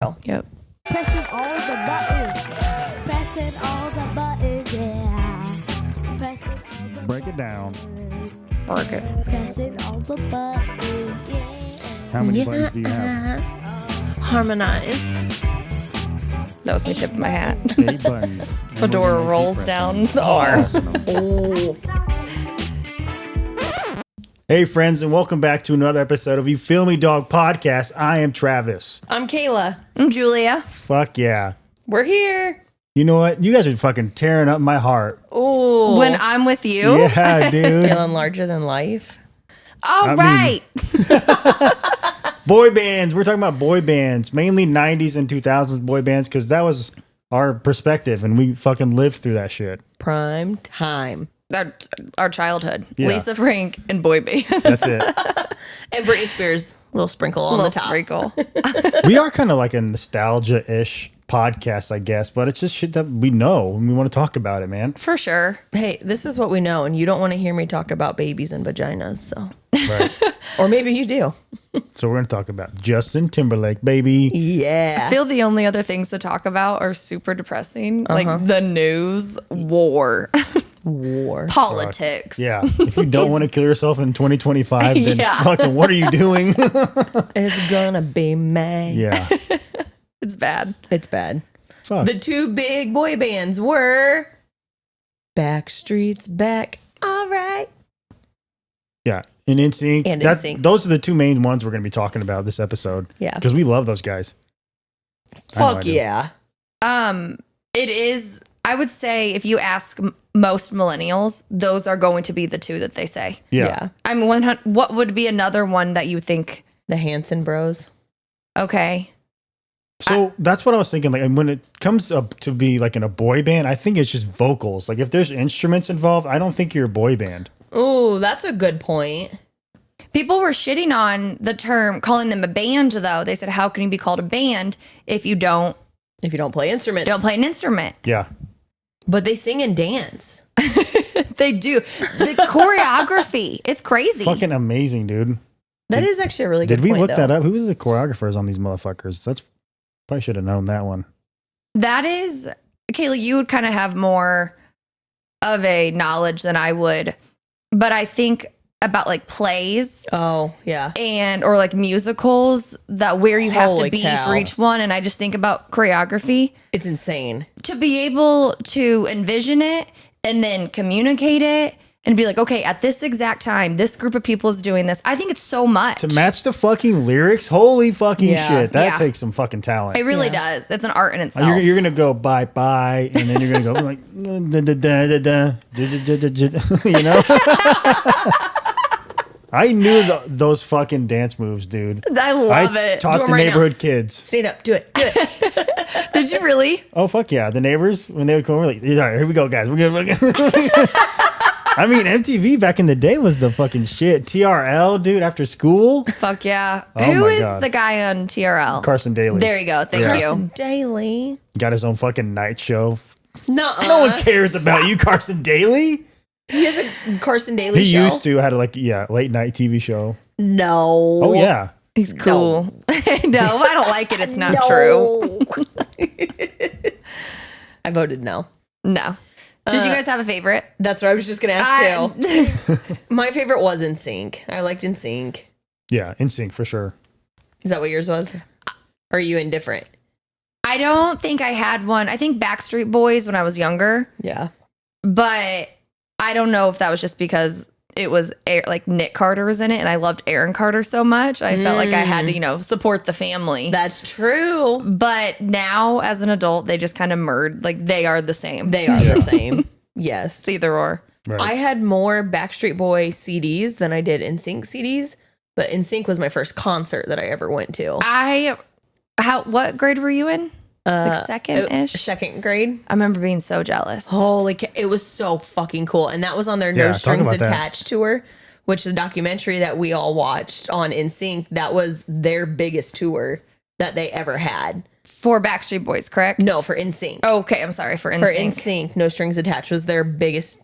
Yep. Pressing all the buttons. Pressing all the buttons, yeah. Pressing all the Break it down. Work it. Pressing all the buttons, yeah. How many buttons do you have? Harmonize. That was my tip of my hat. 8 buttons. And we're Fedora gonna keep rolls pressing down them. the R. Oh, Hey, friends, and welcome back to another episode of You Feel Me Dog Podcast. I am Travis. I'm Kayla. I'm Julia. Fuck yeah. We're here. You know what? You guys are fucking tearing up my heart. Oh, When I'm with you. Yeah, dude. feeling larger than life. All I right. Boy bands. We're talking about boy bands, mainly 90s and 2000s boy bands, because that was our perspective, and we fucking lived through that shit. Prime time. Our childhood. Yeah. Lisa Frank and boy band. That's it. And Britney Spears, little sprinkle on Little the top. sprinkle. We are kind of like a nostalgia-ish podcast, I guess, but it's just shit that we know, and we want to talk about it, man. For sure. Hey, this is what we know, and you don't want to hear me talk about babies and vaginas, so. Right. Or maybe you do. So we're going to talk about Justin Timberlake, baby. Yeah. I feel the only other things to talk about are super depressing. Like the news, war, War. politics. Yeah. If you don't want to kill yourself in 2025, then Yeah. fucking what are you doing? It's gonna be May. Yeah. It's bad. It's bad. Fuck. The two big boy bands were Backstreet's Back. All right. Yeah. And NSYNC. And NSYNC. Those are the two main ones we're going to be talking about this episode. Yeah. Because we love those guys. I know I Fuck do. yeah. It is, I would say, if you ask most millennials, those are going to be the two that they say. Yeah. I mean, what would be another one that you think, The Hanson Bros. okay, So that's what I was thinking. Like, and when it comes up to be like in a boy band, I think it's just vocals. Like, if there's instruments involved, I don't think you're a boy band. Ooh, that's a good point. people were shitting on the term, calling them a band, though. They said, how can you be called a band if you don't If you don't play instruments. play an instrument? Yeah. But they sing and dance. They do. The choreography, it's crazy. Fucking amazing, dude. That is actually a really good Did we point, look though. that up? Who was the choreographers on these motherfuckers? That's probably should have known that one. That is, Kayla, you would kind of have more of a knowledge than I would. But I think about like plays Oh, yeah. and or like musicals that where you have to Holy be cow. for each one. And I just think about choreography It's insane. to be able to envision it and then communicate it and be like, okay, at this exact time, this group of people is doing this. I think it's so much. To match the fucking lyrics, holy fucking Yeah. shit. That Yeah. takes some fucking talent. It really Yeah. does. It's an art in itself. You're going to go bye bye, and then you're going to go like, da, da, da, da, da, da, da, da, da, you know? I knew those fucking dance moves, dude. I love I it. taught Do the 'em right now. neighborhood kids. Stand up. Do it. Do it. Did you really? Oh, fuck yeah. The neighbors, when they would come over, like, all right, here we go, guys. We're good. We're good. I mean, MTV back in the day was the fucking shit. TRL, dude, after school. Fuck yeah. Oh Who my is God. the guy on TRL? Carson Daly. There you go. Thank Yeah. you. Daily. Got his own fucking night show. Nuh-uh. No one cares about you, Carson Daly. He has a Carson Daly He show. used to had like late night TV show. No. Oh yeah, He's cool. No, I don't like it. It's not true. I voted no. No. Did you guys have a favorite? That's what I was just going to ask too. My favorite was NSYNC. I liked NSYNC. yeah, NSYNC for sure. Is that what yours was? Or are you indifferent? I don't think I had one. I think Backstreet Boys when I was younger, Yeah. but I don't know if that was just because it was like Nick Carter was in it and I loved Aaron Carter so much. I felt like I had to, support the family. That's true. But now as an adult, they just kind of merged. Like they are the same. They are the same. Yes. It's either or. Right. I had more Backstreet Boy CDs than I did NSYNC CDs, but NSYNC was my first concert that I ever went to. What grade were you in? Like second-ish? Second grade. I remember being so jealous. Holy cow. It was so fucking cool. And that was on their Yeah, No talk Strings about that. Attached tour, which the documentary that we all watched on NSYNC, that was their biggest tour that they ever had. For Backstreet Boys, correct? No, for NSYNC. Oh, okay, I'm sorry. For For NSYNC. NSYNC, No Strings Attached was their biggest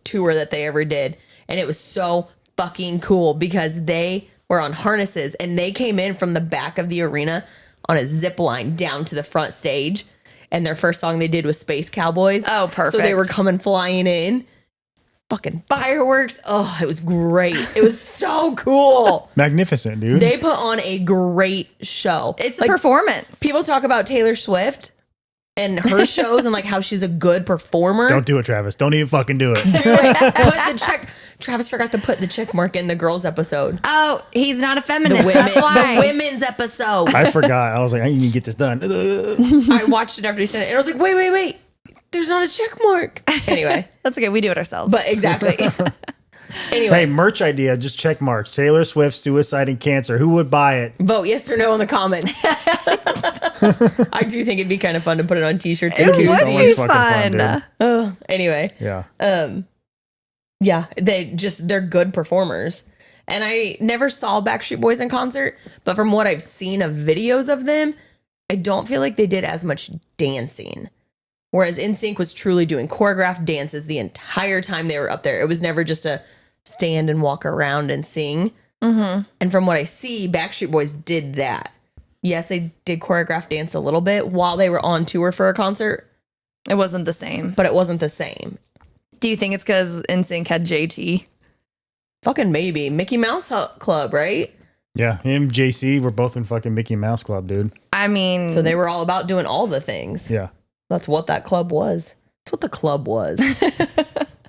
tour that they ever did. And it was so fucking cool because they were on harnesses and they came in from the back of the arena on a zip line down to the front stage. And their first song they did was Space Cowboys. Oh, perfect. So they were coming flying in. Fucking fireworks. Oh, it was great. It was so cool. Magnificent, dude. They put on a great show. It's a performance. People talk about Taylor Swift and her shows and like how she's a good performer. Don't do it, Travis. Don't even fucking do it. Put the check. Travis forgot to put the check mark in the girls episode. Oh, he's not a The feminist. women, That's why. the women's episode. I forgot. I was like, I need to get this done. I watched it after he said it, and I was like, wait. There's not a check mark. Anyway, That's okay. We do it ourselves. but exactly. Hey, Anyway, merch idea. Just check marks. Taylor Swift, suicide, and cancer. Who would buy it? vote yes or no in the comments. I do think it'd be kind of fun to put it on t-shirts it and would would so koozies. much be fucking fun, fun. dude. Anyway, Yeah. yeah, they're good performers. And I never saw Backstreet Boys in concert, but from what I've seen of videos of them, I don't feel like they did as much dancing. Whereas NSYNC was truly doing choreographed dances the entire time they were up there. It was never just a stand and walk around and sing. Mm-hmm. And from what I see, Backstreet Boys did that. Yes, they did choreographed dance a little bit while they were on tour for a concert, It wasn't the same. but it wasn't the same. Do you think it's because NSYNC had JT? Fucking maybe. Mickey Mouse Club, right? Yeah. Him, JC, we're both in fucking Mickey Mouse Club, dude. I mean, So they were all about doing all the things. Yeah. That's what that club was. That's what the club was.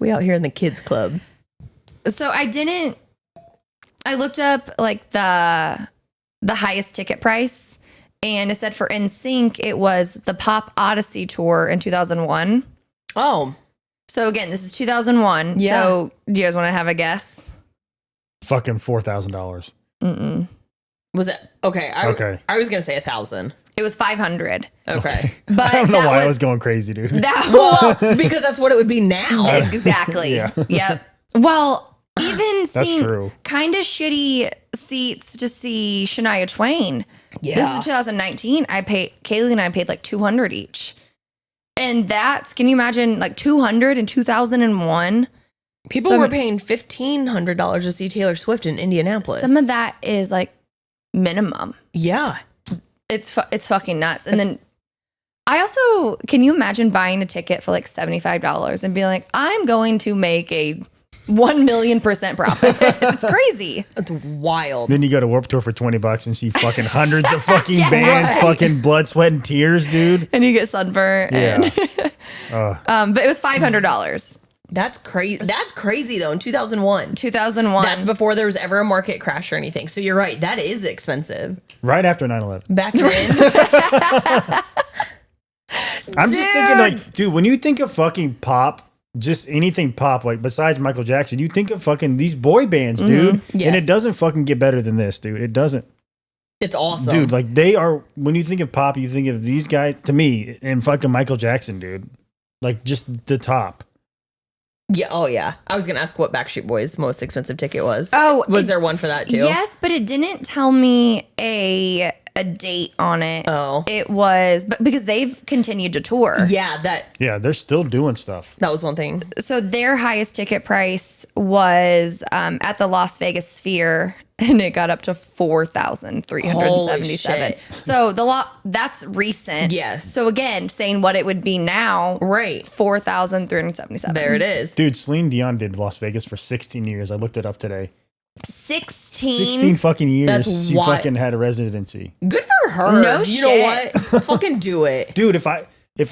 We out here in the kids club. So I looked up like the highest ticket price, and it said for NSYNC it was the Pop Odyssey tour in 2001. Oh, So again, this is 2001. Yeah. So do you guys want to have a guess? Fucking $4,000. Mm-mm. was it? Okay. Okay. I was going to say 1,000. It was 500. Okay. But I don't know that why I was going crazy, dude. that Well, because that's what it would be now. exactly. Yeah. Yep. Well, even That's seeing true. kind of shitty seats to see Shania Twain. This Yeah. is 2019. Kaylee and I paid like 200 each. And can you imagine like 200 in 2001? People were paying $1,500 to see Taylor Swift in Indianapolis. Some of that is like minimum. Yeah. It's fucking nuts. And then can you imagine buying a ticket for like $75 and being like, I'm going to make a 1,000,000% profit. It's crazy. It's wild. Then you go to Warped Tour for $20 and see fucking hundreds of fucking Yeah, bands, right. fucking blood, sweat, and tears, dude. And you get sunburn. Yeah. But it was $500. That's crazy. That's crazy though. In 2001. 2001. That's before there was ever a market crash or anything. So you're right. That is expensive. Right after 9/11. Back then. I'm just thinking, like, dude, when you think of fucking pop, just anything pop, like besides Michael Jackson, you think of fucking these boy bands, dude. And Yes. it doesn't fucking get better than this, dude. It doesn't. It's awesome. Dude, like they are, when you think of pop, you think of these guys, to me, and fucking Michael Jackson, dude. Like just the top. Yeah. Oh, yeah. I was going to ask what Backstreet Boys' most expensive ticket was. Oh, Was there one for that too? Yes, but it didn't tell me a date on it. Oh. It was, but because they've continued to tour. Yeah, Yeah, they're still doing stuff. that was one thing. So their highest ticket price was at the Las Vegas Sphere, and it got up to $4,377. Holy So that's recent. Yes. So again, saying what it would be now, Right. $4,377. There it is. Dude, Celine Dion did Las Vegas for 16 years. I looked it up today. 16 fucking years That's she wild. fucking had a residency. Good for her. No You know shit. what? Fucking do it. Dude, if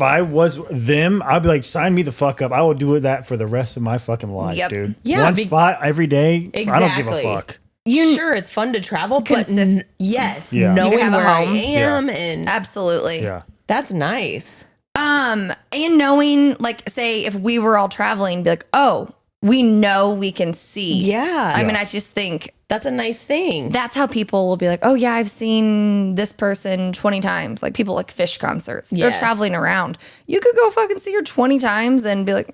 I was them, I'd be like, sign me the fuck up. I will do that for the rest of my fucking life, Yep. dude. Yeah, One spot every day. I don't give a Exactly. fuck. Sure, it's fun to travel, but yes, Yeah. You knowing can have a where I home. am, and Absolutely. Yeah. that's nice. And knowing, like, say if we were all traveling, be like, oh, we know we can see. Yeah. I mean, I just think That's a nice thing. that's how people will be like, oh yeah, I've seen this person 20 times. Like people like Fish concerts. They're Yes. traveling around. You could go fucking see her 20 times and be like,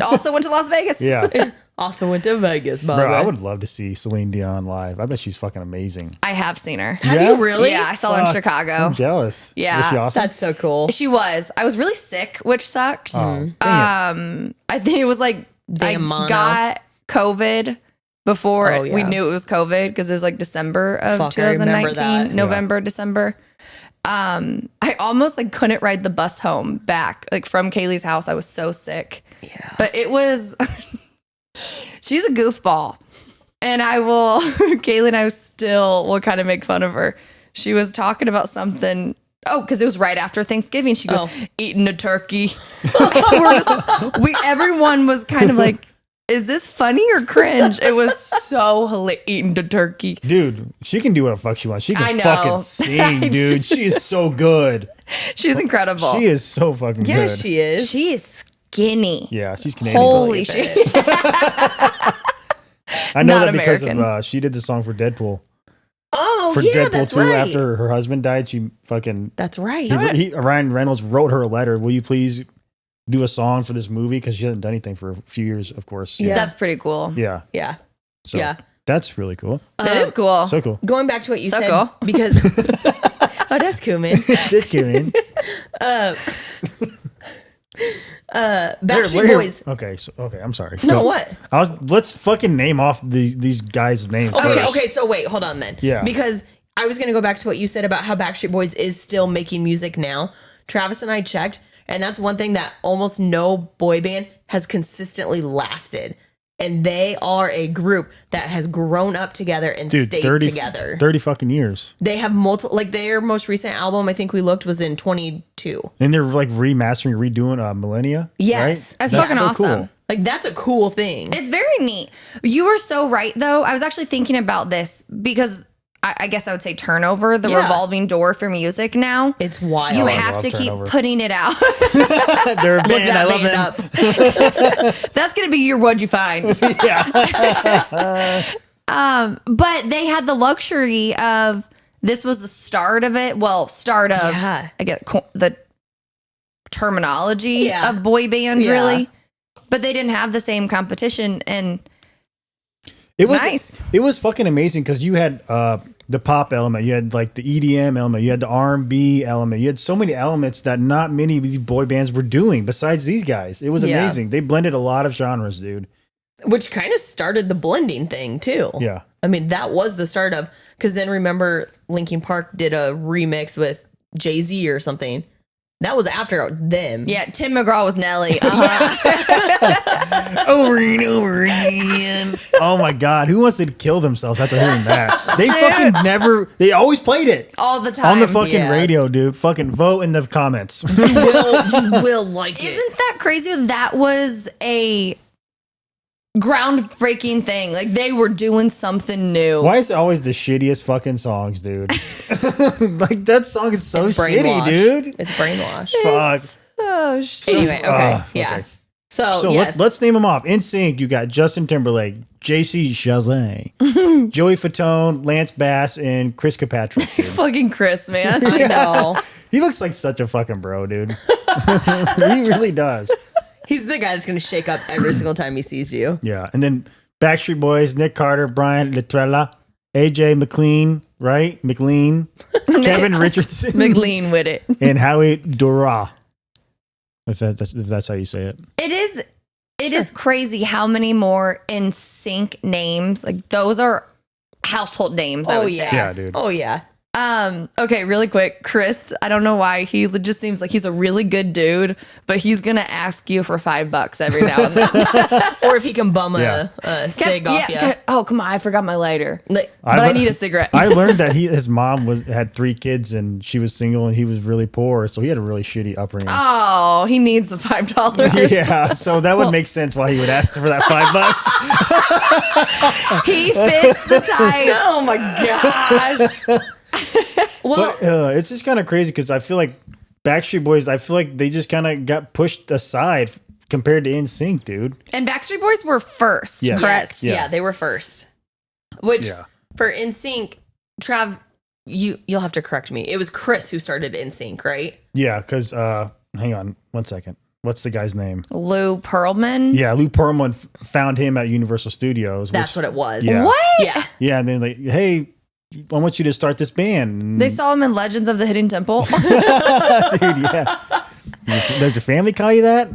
also went to Las Vegas. Yeah. Also went to Vegas, Bubba. Bro, I would love to see Celine Dion live. I bet she's fucking amazing. I have seen her. Have Yeah? you really? Yeah, I saw her in Fuck, Chicago. I'm jealous. Yeah. Was she awesome? That's so cool. She was. I was really sick, which sucked. Oh, dang it. I think it was like Damn I mono. got COVID before Oh, we yeah. knew it was COVID because it was like December of Fuck, I remember 2019, that. November, December. I almost like couldn't ride the bus home back like from Kaylee's house. I was so sick. Yeah. But it was she's a goofball. And I will Kaylee and I still will kind of make fun of her. She was talking about something. Oh, because it was right after Thanksgiving. She goes, eating a turkey. Everyone was kind of like, is this funny or cringe? It was so hilarious. Eating the turkey. Dude, she can do what the fuck she wants. She I can know. fucking sing, dude. She is so good. She's incredible. She is so fucking Yeah, good. she is. She is skinny. Yeah, she's Canadian. Holy Believe shit. it. I know not that because American. of she did the song for Deadpool. Oh, For yeah, Deadpool that's 2 right. after her husband died, she fucking That's right. Ryan Reynolds wrote her a letter. Will you please do a song for this movie? Because she hasn't done anything for a few years, of course. Yeah. That's pretty cool. Yeah. Yeah. So Yeah. that's really cool. That is cool. So cool. Going back to what you So said, cool. because oh, that's cool, man. Just kidding. Backstreet Boys. Okay, I'm sorry. No, Go. what? Let's fucking name off these guys' names. Okay, first. okay. So wait, hold on then. Yeah. Because I was gonna go back to what you said about how Backstreet Boys is still making music now. Travis and I checked, and that's one thing that almost no boy band has consistently lasted. And they are a group that has grown up together and Dude, stayed 30 together. 30 fucking years. They have multiple, like their most recent album, I think we looked, was in 22. And they're like remastering, redoing Millennia. Yes. right? That's fucking awesome. Like that's a cool thing. It's very neat. You were so right, though. I was actually thinking about this because I guess I would say turnover, the Yeah. revolving door for music now. It's wild. You I have love to keep Turnover. putting it out. They're a band. I love them. That's going to be your what'd you find. Yeah. But they had the luxury of this was the start of it. Well, start of Yeah. I get the terminology Yeah. of boy band, Yeah. really. But they didn't have the same competition, and It was nice. It was fucking amazing because you had the pop element, you had like the EDM element, you had the R&B element, you had so many elements that not many of these boy bands were doing besides these guys. It was Yeah. amazing. They blended a lot of genres, dude. Which kind of started the blending thing too. Yeah. I mean, that was the start of, because then remember Linkin Park did a remix with Jay-Z or something. That was after them. Yeah, Tim McGraw with Nelly. Uh-huh. Over and over again. Oh my god, who wants to kill themselves after hearing that? They fucking never. They always played it All the time. on the fucking yeah. radio, dude. Fucking vote in the comments. You will like it. Isn't that crazy? That was a groundbreaking thing. Like they were doing something new. Why is it always the shittiest fucking songs, dude? Like that song is so It's shitty, brainwash. dude. It's brainwash. Fuck. Oh, shit. Anyway, okay. Yeah. okay. So, So yes. let's name them off. In Sync, you got Justin Timberlake, JC Chazelle, Joey Fatone, Lance Bass, and Chris Kirkpatrick. Dude. Fucking Chris, man. I know. He looks like such a fucking bro, dude. He really does. He's the guy that's going to shake up every single time he sees you. Yeah. And then Backstreet Boys, Nick Carter, Brian Latrella, AJ McLean, right? McLean, Kevin Richardson, McLean with it. and Howie Dora. If that's how you say it. It is crazy how many more in sync names. Like those are household names. I Oh, would yeah. say. Yeah, dude. Oh, yeah. Okay, really quick. Chris, I don't know why. He just seems like he's a really good dude, but he's gonna ask you for $5 every now and then. Or if he can bum Yeah. a cig off you. Oh, come on, I forgot my lighter. Like, But I need a cigarette. I learned that his mom had 3 kids and she was single and he was really poor, so he had a really shitty upbringing. Oh, he needs the $5. Yeah, so that would make sense why he would ask for that $5. He fits the type. oh my gosh. Well, But it's just kind of crazy because I feel like Backstreet Boys, I feel like they just kind of got pushed aside compared to NSYNC, dude. And Backstreet Boys were first, Yes. correct? Yeah. yeah, they were first. Which Yeah. for NSYNC, Trav, you'll have to correct me. It was Chris who started NSYNC, right? Yeah, because hang on 1 second. What's the guy's name? Lou Pearlman. Yeah, Lou Pearlman found him at Universal Studios. That's what it was. Yeah. What? Yeah. Yeah, and then like, hey, I want you to start this band. And- They saw him in Legends of the Hidden Temple. dude, yeah. Does your family call you that?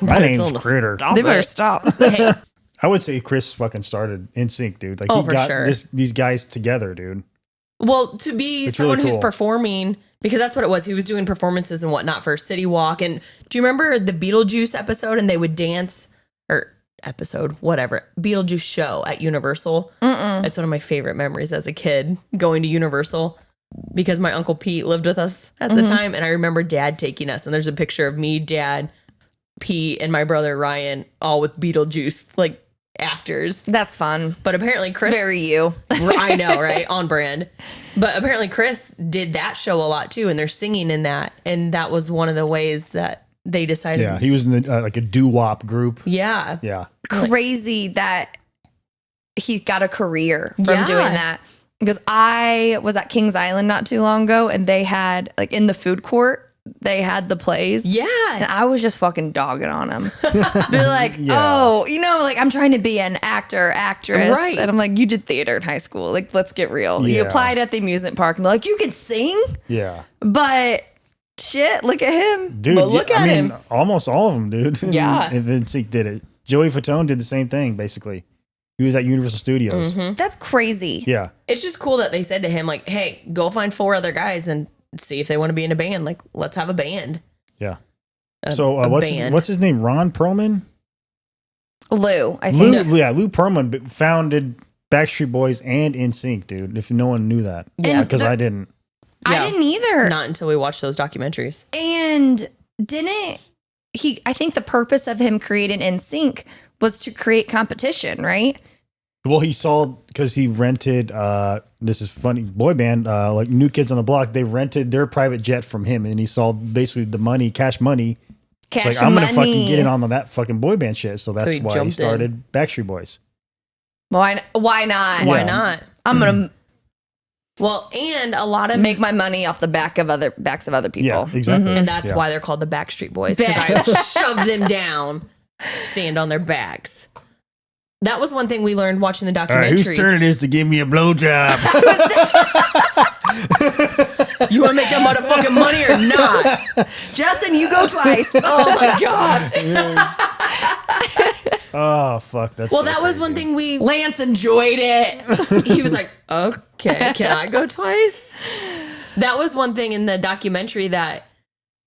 My Tell name's them to Critter. stop They better it. stop. Hey, I would say Chris fucking started NSYNC, dude. Like Oh, he for got sure. these guys together, dude. Well, to be It's someone really who's cool. performing, because that's what it was. He was doing performances and whatnot for City Walk. And do you remember the Beetlejuice episode? And they would dance, or episode, whatever, Beetlejuice show at Universal. It's one of my favorite memories as a kid, going to Universal, because my Uncle Pete lived with us at the time. And I remember Dad taking us. And there's a picture of me, Dad, Pete, and my brother Ryan, all with Beetlejuice, like actors. That's fun. But apparently Chris, It's very you. I know, right? On brand. But apparently Chris did that show a lot too, and they're singing in that, and that was one of the ways that they decided. Yeah, he was in the, like a doo-wop group. Yeah. Yeah. Crazy that he got a career from Yeah. doing that. Because I was at Kings Island not too long ago, and they had, like, in the food court, they had the plays. And Yeah. I was just fucking dogging on him. Be like, Yeah. oh, you know, like I'm trying to be an actor, actress. Right. And I'm like, you did theater in high school. Like, let's get real. You Yeah. applied at the amusement park and they're like, you can sing, Yeah. but shit, look at him. Dude, But look yeah, at I mean, him. almost all of them, dude. Yeah. If NSYNC did it. Joey Fatone did the same thing, basically. He was at Universal Studios. That's crazy. Yeah. It's just cool that they said to him, like, hey, go find 4 other guys and see if they want to be in a band. Like, let's have a band. Yeah. A- So a what's band. what's his name? Ron Perlman? Lou, I think. Lou Perlman founded Backstreet Boys and NSYNC, dude. If no one knew that. Yeah. Because I didn't. I Yeah. didn't either. Not until we watched those documentaries. And didn't he? I think the purpose of him creating NSYNC was to create competition, right? Well, he saw because he rented. This is funny. Boy band, like New Kids on the Block, they rented their private jet from him, and he saw basically the money, cash money. Cash It's like I'm money. gonna fucking get in on that fucking boy band shit. So that's he why he jumped in. started Backstreet Boys. Why not? Why not? I'm gonna Well, and a lot of make my money off the backs of other people. Yeah, exactly. And that's Yeah. why they're called the Backstreet Boys. Because I shoved them down, stand on their backs. That was one thing we learned watching the All right, whose documentaries. turn it is to give me a blowjob? You want to make that motherfucking money or not? Justin, you go twice. Oh my gosh. Oh fuck, that's Well, so that was one crazy. thing we. Lance enjoyed it. He was like, okay, can I go twice? That was one thing in the documentary that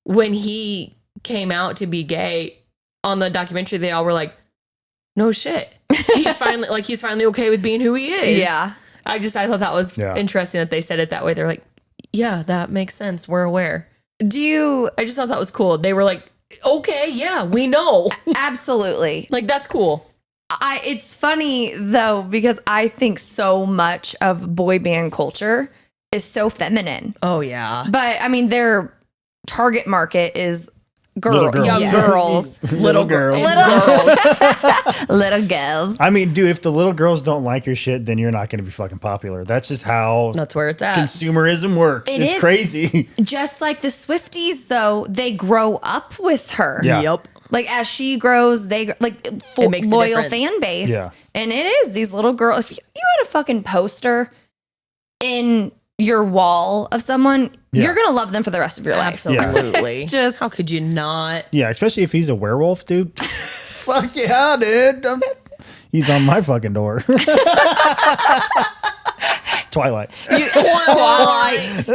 when he came out to be gay on the documentary, they all were like, no shit. He's finally okay with being who he is. Yeah. I thought that was Yeah. interesting that they said it that way. They're like, yeah, that makes sense. We're aware. Do you? I just thought that was cool. They were like, okay, yeah, we know. Absolutely. Like, that's cool. It's funny though, because I think so much of boy band culture is so feminine. Oh, yeah. But I mean, their target market is Little girls. young Yes. girls, Little girls. little girls. I mean, dude, if the little girls don't like your shit, then you're not going to be fucking popular. That's just how That's where it's at. consumerism works. It It's is. crazy. Just like the Swifties, though, they grow up with her. Yeah. Yep. Like as she grows, they like It makes a loyal difference. fan base. Yeah. And it is these little girls. If you had a fucking poster in your wall of someone, Yeah. you're gonna love them for the rest of your life. Absolutely. It's just- how could you not? Yeah, especially if he's a werewolf, dude. Fuck yeah, dude. He's on my fucking door. Twilight. You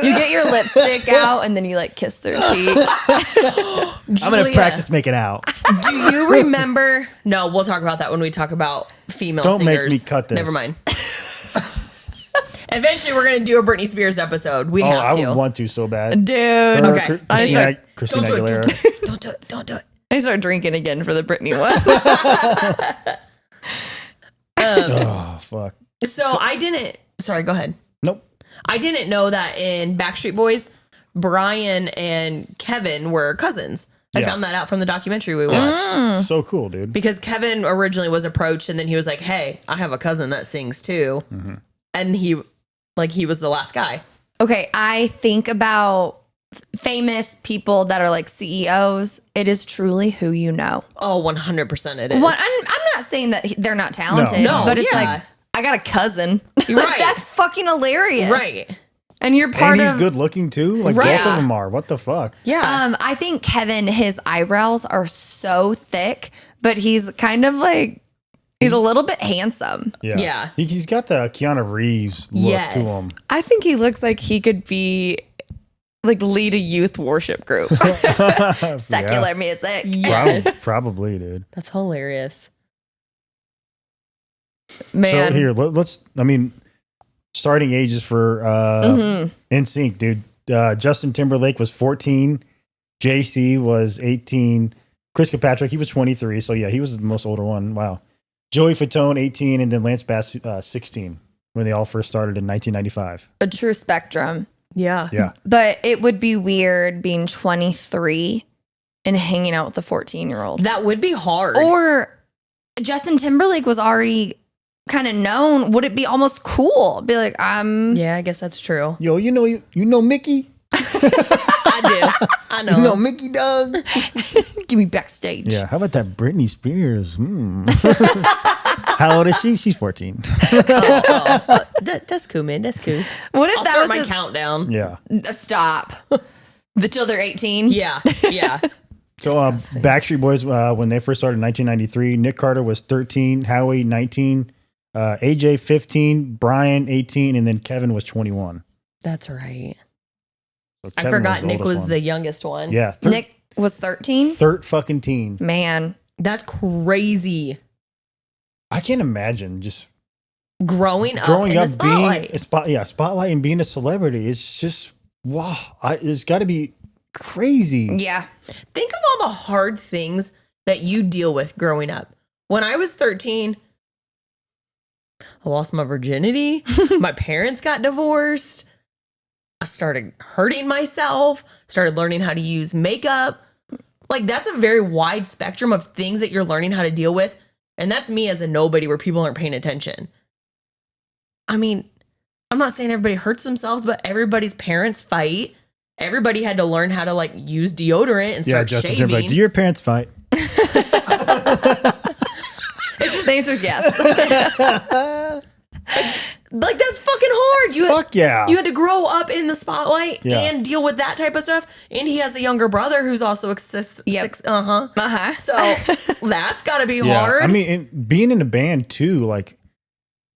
get your lipstick out and then you like kiss their cheek. I'm going to Julia, practice making out. Do you remember? No, we'll talk about that when we talk about female Don't make singers. me cut this. Never mind. Eventually, we're going to do a Britney Spears episode. We Oh, have I to. would want to so bad. Dude. Her, Okay. Christina Don't do it. Aguilera. Don't do it. Don't do it. I start drinking again for the Britney one. Oh, fuck. So I didn't. Sorry, go ahead. Nope. I didn't know that in Backstreet Boys, Brian and Kevin were cousins. I Yeah. found that out from the documentary we watched. So cool, dude. Because Kevin originally was approached and then he was like, hey, I have a cousin that sings too. Mm-hmm. And he was the last guy. Okay, I think about famous people that are like CEOs. It is truly who you know. Oh, 100% it is. Well, I'm not saying that they're not talented, No, but it's yeah. like I got a cousin. Right. Like, that's fucking hilarious. Right. And you're part And he's of good looking too. Like Right. both of them are. What the fuck? Yeah. I think Kevin, his eyebrows are so thick, but he's kind of like He's a little bit handsome. Yeah. He's got the Keanu Reeves look Yes. to him. I think he looks like he could be like lead a youth worship group. Secular music. Yes. Probably, dude. That's hilarious. Man. So here, let's. I mean, starting ages for NSYNC, dude. Justin Timberlake was 14. JC was 18. Chris Kirkpatrick, he was 23. So yeah, he was the most older one. Wow. Joey Fatone, 18, and then Lance Bass, 16, when they all first started in 1995. A true spectrum. Yeah. Yeah. But it would be weird being 23 and hanging out with a 14-year-old. That would be hard. Or Justin Timberlake was already kind of known. Would it be almost cool? Be like, yeah, I guess that's true. Yo, you know Mickey? I do. I know. You know Mickey, Doug? give me backstage. Yeah. How about that Britney Spears? How old is she? She's 14. That's cool, man. That's cool. What if I'll that start was my his- countdown. Yeah. Stop. Till they're 18? Yeah. Yeah. So Backstreet Boys, when they first started in 1993, Nick Carter was 13, Howie 19, AJ 15, Brian 18, and then Kevin was 21. That's right. So I Kevin forgot the Nick oldest was one. the youngest one. Yeah. Nick was 13? Third fucking teen. Man. That's crazy. I can't imagine just Growing up growing in up the spotlight. being spotlight and being a celebrity. It's just wow. It's got to be crazy. Yeah. Think of all the hard things that you deal with growing up. When I was 13, I lost my virginity. My parents got divorced. I started hurting myself, started learning how to use makeup. Like, that's a very wide spectrum of things that you're learning how to deal with. And that's me as a nobody where people aren't paying attention. I mean, I'm not saying everybody hurts themselves, but everybody's parents fight. Everybody had to learn how to like use deodorant and Yeah, start Justin shaving. Timberlake. Do your parents fight? The answer's yes. Like, that's fucking hard. Fuck yeah. You had to grow up in the spotlight Yeah. and deal with that type of stuff. And he has a younger brother who's also Yep. six. Uh-huh. So that's got to be yeah. hard. I mean, and being in a band too, like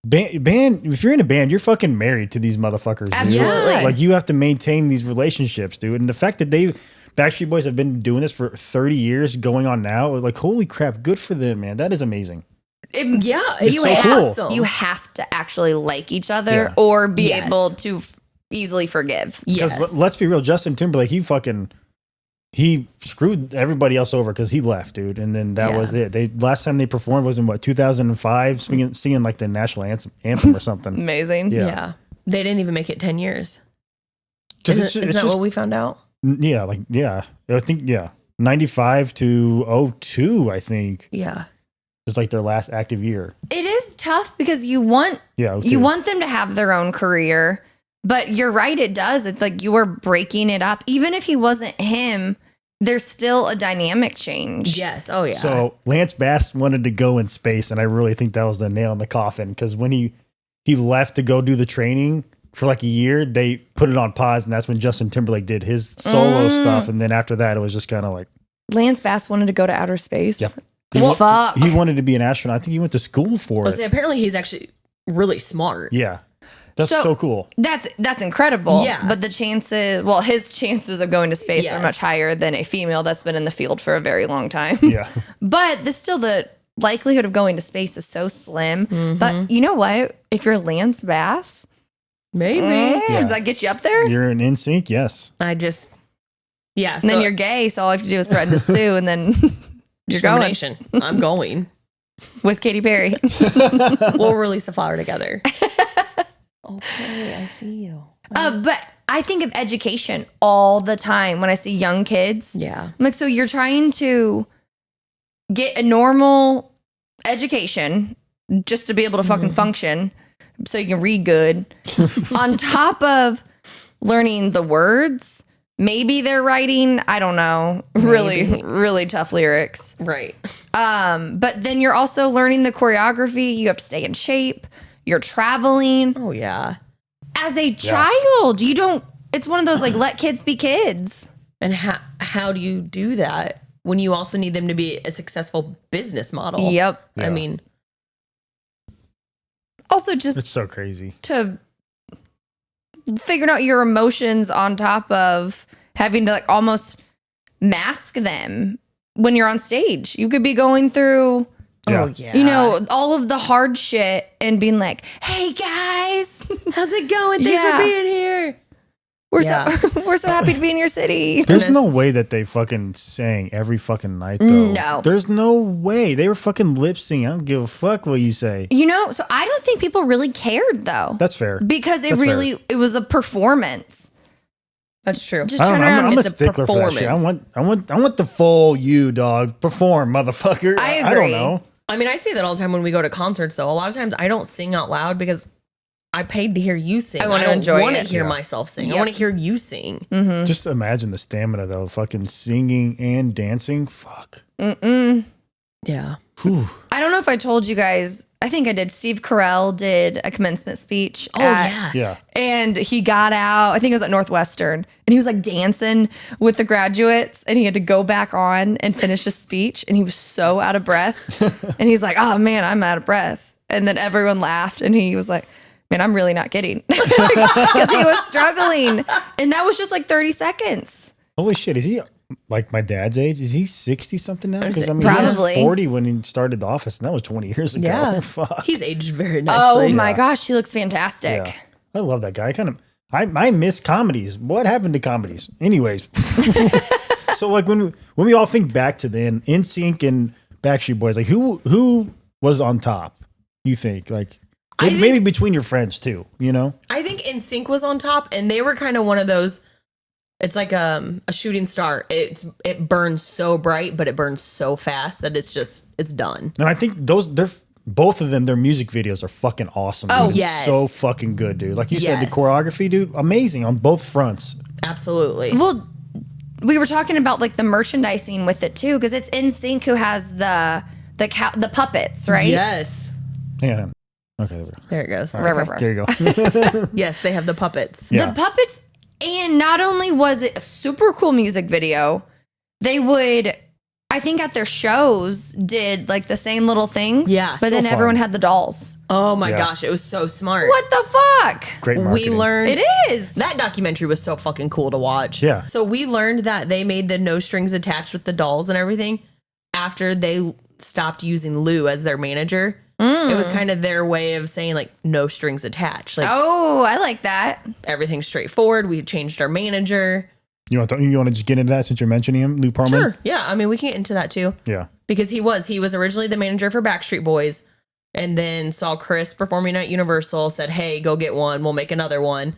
band. If you're in a band, you're fucking married to these motherfuckers. dude. Absolutely. Yeah. Like you have to maintain these relationships, dude. And the fact that Backstreet Boys have been doing this for 30 years, going on now, like holy crap, good for them, man. That is amazing. yeah, It's you so have cool. some. You have to actually like each other Yeah. or be Yes. able to easily forgive. Because Yes. let's be real, Justin Timberlake, he screwed everybody else over because he left, dude. And then that Yeah. was it. Last time they performed was in what 2005, singing like the national anthem or something. Amazing. Yeah. Yeah. They didn't even make it 10 years. 'Cause Isn't that what we found out? I think 95 to 02, I think Yeah. was like their last active year. It is tough because you want 02. you want them to have their own career, but you're right, it does. It's like you are breaking it up. Even if he wasn't him, there's still a dynamic change. Yes. Oh, yeah. So Lance Bass wanted to go in space, and I really think that was the nail in the coffin because when he left to go do the training for like a year, they put it on pause, and that's when Justin Timberlake did his solo stuff, and then after that, it was just kind of like Lance Bass wanted to go to outer space. Yep. Fuck. he wanted to be an astronaut. I think he went to school for Oh, it. so apparently he's actually really smart. Yeah, that's So- so cool. That's incredible. Yeah. But the chances, well, his chances of going to space are Yes. much higher than a female that's been in the field for a very long time. Yeah, But the likelihood of going to space is so slim. Mm-hmm. But you know what? If you're Lance Bass, Maybe. Yeah. does that get you up there? you're an NSYNC. Yes, Yeah. And then you're gay, so all you have to do is threaten to sue, and then you're going discrimination. I'm going. with Katy Perry. We'll release a flower together. Okay, I see you. But I think of education all the time when I see young kids. Yeah. I'm like, so you're trying to get a normal education just to be able to fucking function so you can read good on top of learning the words. Maybe they're writing, I don't know, really, Maybe. really tough lyrics. Right. But then you're also learning the choreography. You have to stay in shape. You're traveling. Oh, yeah. As a child, you don't, it's one of those like, let kids be kids. And how do you do that when you also need them to be a successful business model? Yep. I mean, Also, just It's so crazy. to figuring out your emotions on top of having to like almost mask them when you're on stage. You could be going through, Yeah. Oh yeah. you know, all of the hard shit and being like, "Hey guys, how's it going? Thanks Yeah. for being here. we're Yeah. so we're so happy to be in your city." There's Goodness. no way that they fucking sang every fucking night, though. No. There's no way. They were fucking lip syncing. I don't give a fuck what you say. You know, so I don't think people really cared though, That's fair. because That's fair. it was a performance. That's true. Just I don't turn know. around. I'm a It's a stickler for that shit. performance. I want the full you, dog. Perform, motherfucker. I I agree. don't know. I mean, I say that all the time when we go to concerts, though. A lot of times I don't sing out loud because I paid to hear you sing. I wanna don't enjoy want to it. hear Yeah. myself sing. Yep. I want to hear you sing. Just imagine the stamina, though. Fucking singing and dancing. Fuck. Yeah. Whew. I don't know if I told you guys. I think I did. Steve Carell did a commencement speech. Oh, at- yeah. Yeah. And he got out, I think it was at Northwestern, and he was like dancing with the graduates, and he had to go back on and finish his speech, and he was so out of breath. And he's like, "Oh man, I'm out of breath." And then everyone laughed, and he was like, "Man, I'm really not kidding." Because he was struggling. And that was just like 30 seconds. Holy shit. Is he like my dad's age? Is he 60 something now? Because I mean, Probably. he was 40 when he started the office, and that was 20 years ago. Yeah. Fuck. He's aged very Oh nicely. my gosh, he looks fantastic. Yeah. I love that guy. I miss comedies. What happened to comedies? Anyways. So like when we all think back to then, NSYNC and Backstreet Boys, like who was on top? You think? Like I maybe think- between your friends too, you know? I think NSYNC was on top, and they were kind of one of those. It's like a shooting star. It burns so bright, but it burns so fast that it's done. And I think both of them, their music videos are fucking awesome. Oh, dude. It's yes. so fucking good, dude. Like you said, the Yes. choreography, dude, amazing on both fronts. Absolutely. Well, we were talking about like the merchandising with it too, because it's NSYNC who has the puppets, right? Yes. Hang on. Okay, there we go. There it goes. Right. There you go. Yes, they have the puppets. Yeah. The puppets, and not only was it a super cool music video, they would, I think at their shows, did like the same little things. Yeah, But so then fun. everyone had the dolls. Oh my Yeah. gosh, it was so smart. What the fuck? Great We marketing. learned It is. that documentary was so fucking cool to watch. Yeah. So we learned that they made the no strings attached with the dolls and everything after they stopped using Lou as their manager. It was kind of their way of saying like no strings attached. Like Oh, I like that. everything's straightforward. We changed our manager. You want to just get into that since you're mentioning him, Lou Parman? Sure. Yeah. I mean, we can get into that too. Yeah. Because he was originally the manager for Backstreet Boys, and then saw Chris performing at Universal, said, "Hey, go get one. We'll make another one."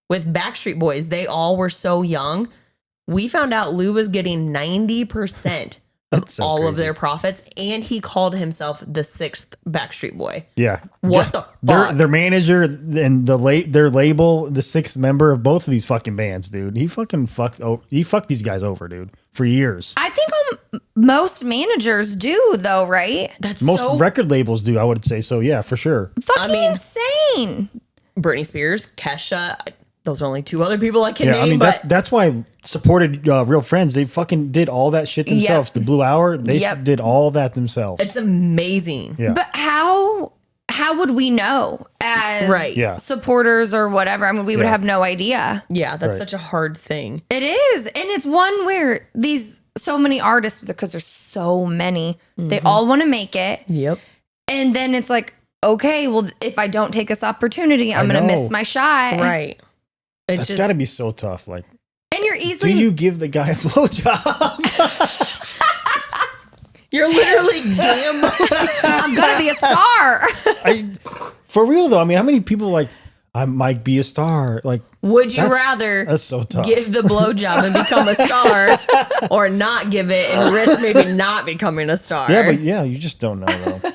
With Backstreet Boys, they all were so young. We found out Lou was getting 90% of That's so all of crazy. their profits, and he called himself the sixth Backstreet Boy. Yeah. What the Their fuck? their manager and their label, the sixth member of both of these fucking bands, dude. He fucked these guys over, dude, for years. I think most managers do, though, right? That's Most so record labels do, I would say. So yeah, for sure. Fucking mean- insane. Britney Spears, Kesha. Those are only two other people I can Yeah, name. I mean but that's why supported Real Friends. They fucking did all that shit themselves. The Blue Hour, they Yep. did all that themselves. it's amazing. Yeah. But how would we know as Right. Yeah. supporters or whatever? I mean, we would Yeah. have no idea. Yeah, that's Right. such a hard thing. It is. And it's one where so many artists, because there's so many, they all want to make it. Yep. And then it's like, okay, well, if I don't take this opportunity, I'm I going to know. miss my shot. Right. It's That's just got to be so tough. Like, And you're do easily, you give the guy a blowjob? you're literally gambling. I'm going to be a star. For real though, I mean, how many people like I might be a star? Like, Would you That's- rather that's so tough. give the blowjob and become a star, or not give it and risk maybe not becoming a star? yeah, but yeah, you just don't know though.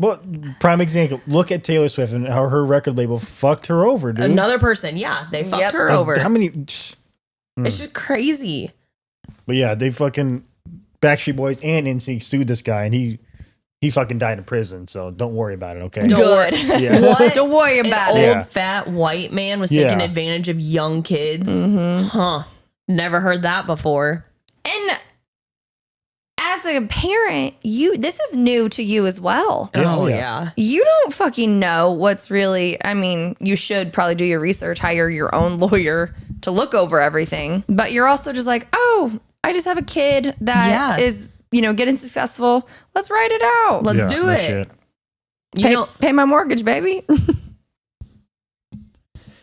Well, prime example. Look at Taylor Swift and how her record label fucked her over, dude. another person, yeah, they fucked Yep. her Like, over. How many? It's just crazy. But yeah, they fucking Backstreet Boys and NSYNC sued this guy, and he fucking died in prison. So don't worry about it, okay? Good. Yeah. What? Don't worry An about old it. Yeah. fat white man was taking Yeah. advantage of young kids. Mm-hmm. Huh? Never heard that before. And as as a parent, this is new to you as well. Yeah, Oh yeah. yeah. You don't fucking know what's really, I mean, you should probably do your research, hire your own lawyer to look over everything. But you're also just like, oh, I just have a kid that is, getting successful. Let's write it out. Let's Yeah, do no it. shit. Pay my mortgage, baby.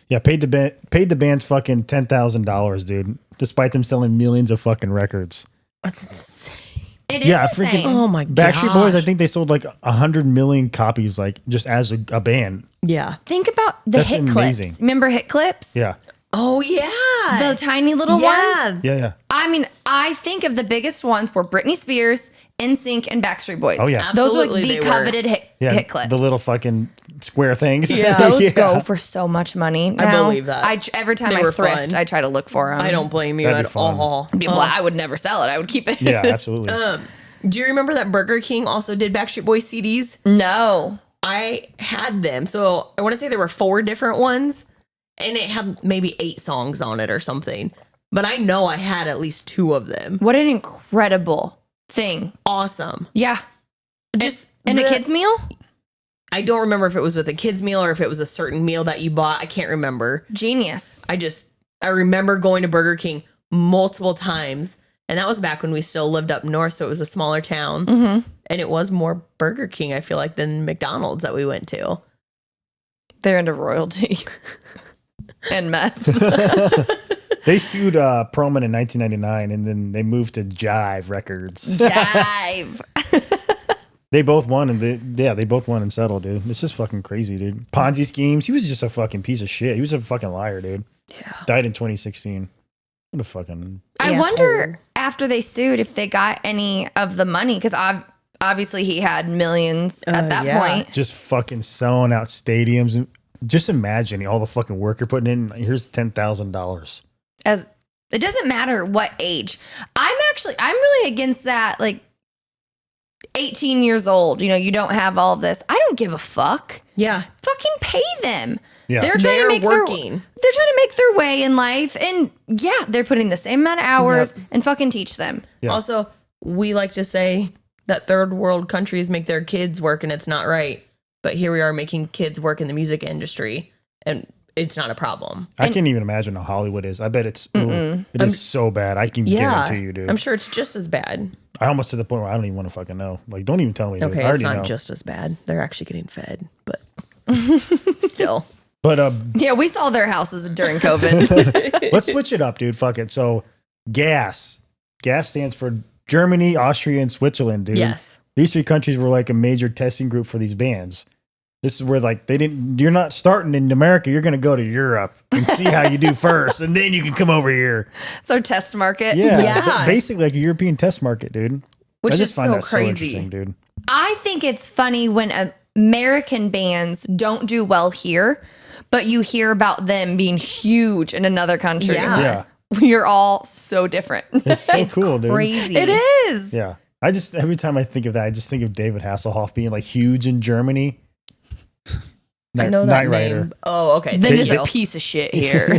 Yeah, paid the band's fucking $10,000, dude. Despite them selling millions of fucking records. That's insane. It is Yeah, insane. Oh my Backstreet Boys, I gosh. think they sold like 100 million copies, like just as a band. Yeah. Think about the That's hit amazing. clips. Remember hit clips? Yeah, Oh yeah. The tiny little ones. yeah. I mean, I think of the biggest ones were Britney Spears, NSYNC, and Backstreet Boys. Oh, yeah. Those were like Absolutely the they were. coveted Yeah, hit clips. the little fucking square things. Yeah. Those Yeah. go for so much money. Now. believe that. Every time They I were thrift, fun. I try to look for them. I don't blame you That'd be at fun. all. I would never sell it. I would keep it. Yeah, absolutely. Do you remember that Burger King also did Backstreet Boys CDs? No. I had them. So I want to say there were 4 different ones and it had maybe 8 songs on it or something. But I know I had at least 2 of them. What an incredible thing. Awesome. Yeah. Just And a the- kid's meal? I don't remember if it was with a kid's meal or if it was a certain meal that you bought. I can't remember. Genius. I remember going to Burger King multiple times. And that was back when we still lived up north. So it was a smaller town. Mm-hmm. And it was more Burger King, I feel like, than McDonald's that we went to. They're into royalty and meth. They sued Perlman in 1999, and then they moved to Jive Records. Dive. They both won, and they both won and settled, dude. It's just fucking crazy, dude. Ponzi schemes. He was just a fucking piece of shit. He was a fucking liar, dude. Yeah. Died in 2016. What a fucking. I Yeah, wonder whole. after they sued if they got any of the money because obviously he had millions at that yeah. point. Just fucking selling out stadiums. And just imagine all the fucking work you're putting in. Here's $10,000. As it doesn't matter what age. I'm really against that. Like 18 years old, you don't have all of this. I don't give a fuck. Yeah. Fucking pay them. Yeah. They're trying to They're make working. They're trying to make their way in life, and yeah, they're putting the same amount of hours and fucking teach them. Yeah. Also, we like to say that third world countries make their kids work and it's not right. But here we are making kids work in the music industry and it's not a problem. I can't even imagine how Hollywood is. I bet it is so bad. I can guarantee you, dude. I'm sure it's just as bad. I almost to the point where I don't even want to fucking know. Like, don't even tell me. Dude. Okay, I it's already not know. just as bad. They're actually getting fed, but still. But Yeah, we saw their houses during COVID. let's switch it up, dude. Fuck it. So, GAS. GAS stands for Germany, Austria, and Switzerland, dude. Yes. These 3 countries were like a major testing group for these bands. This is where like you're not starting in America. You're going to go to Europe and see how you do first. And then you can come over here. It's our test market. Yeah. Yeah. Basically like a European test market, dude. Which I is just find so that so crazy. interesting, dude. I think it's funny when American bands don't do well here, but you hear about them being huge in another country. Yeah. Yeah. We're all so different. It's so cool, dude. Crazy. It is. Yeah. I just, every time I think of that, I just think of David Hasselhoff being like huge in Germany. I know that Knight Rider. name. Oh, okay. Then Thank just you. a piece of shit here.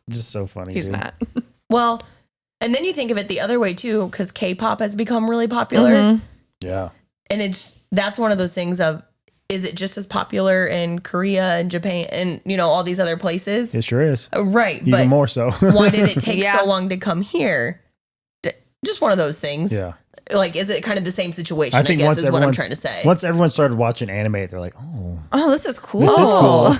Just so funny. He's dude. not. Well, and then you think of it the other way too, because K-pop has become really popular. Mhm. Yeah. And that's one of those things of, is it just as popular in Korea and Japan and, all these other places? It sure is. Right. Even But more so. why did it take Yeah. so long to come here? Just one of those things. Yeah. Like, is it kind of the same situation? I think guess once is what I'm everyone's trying to say. once everyone started watching anime, they're like, oh, Oh, this is cool. this is cool.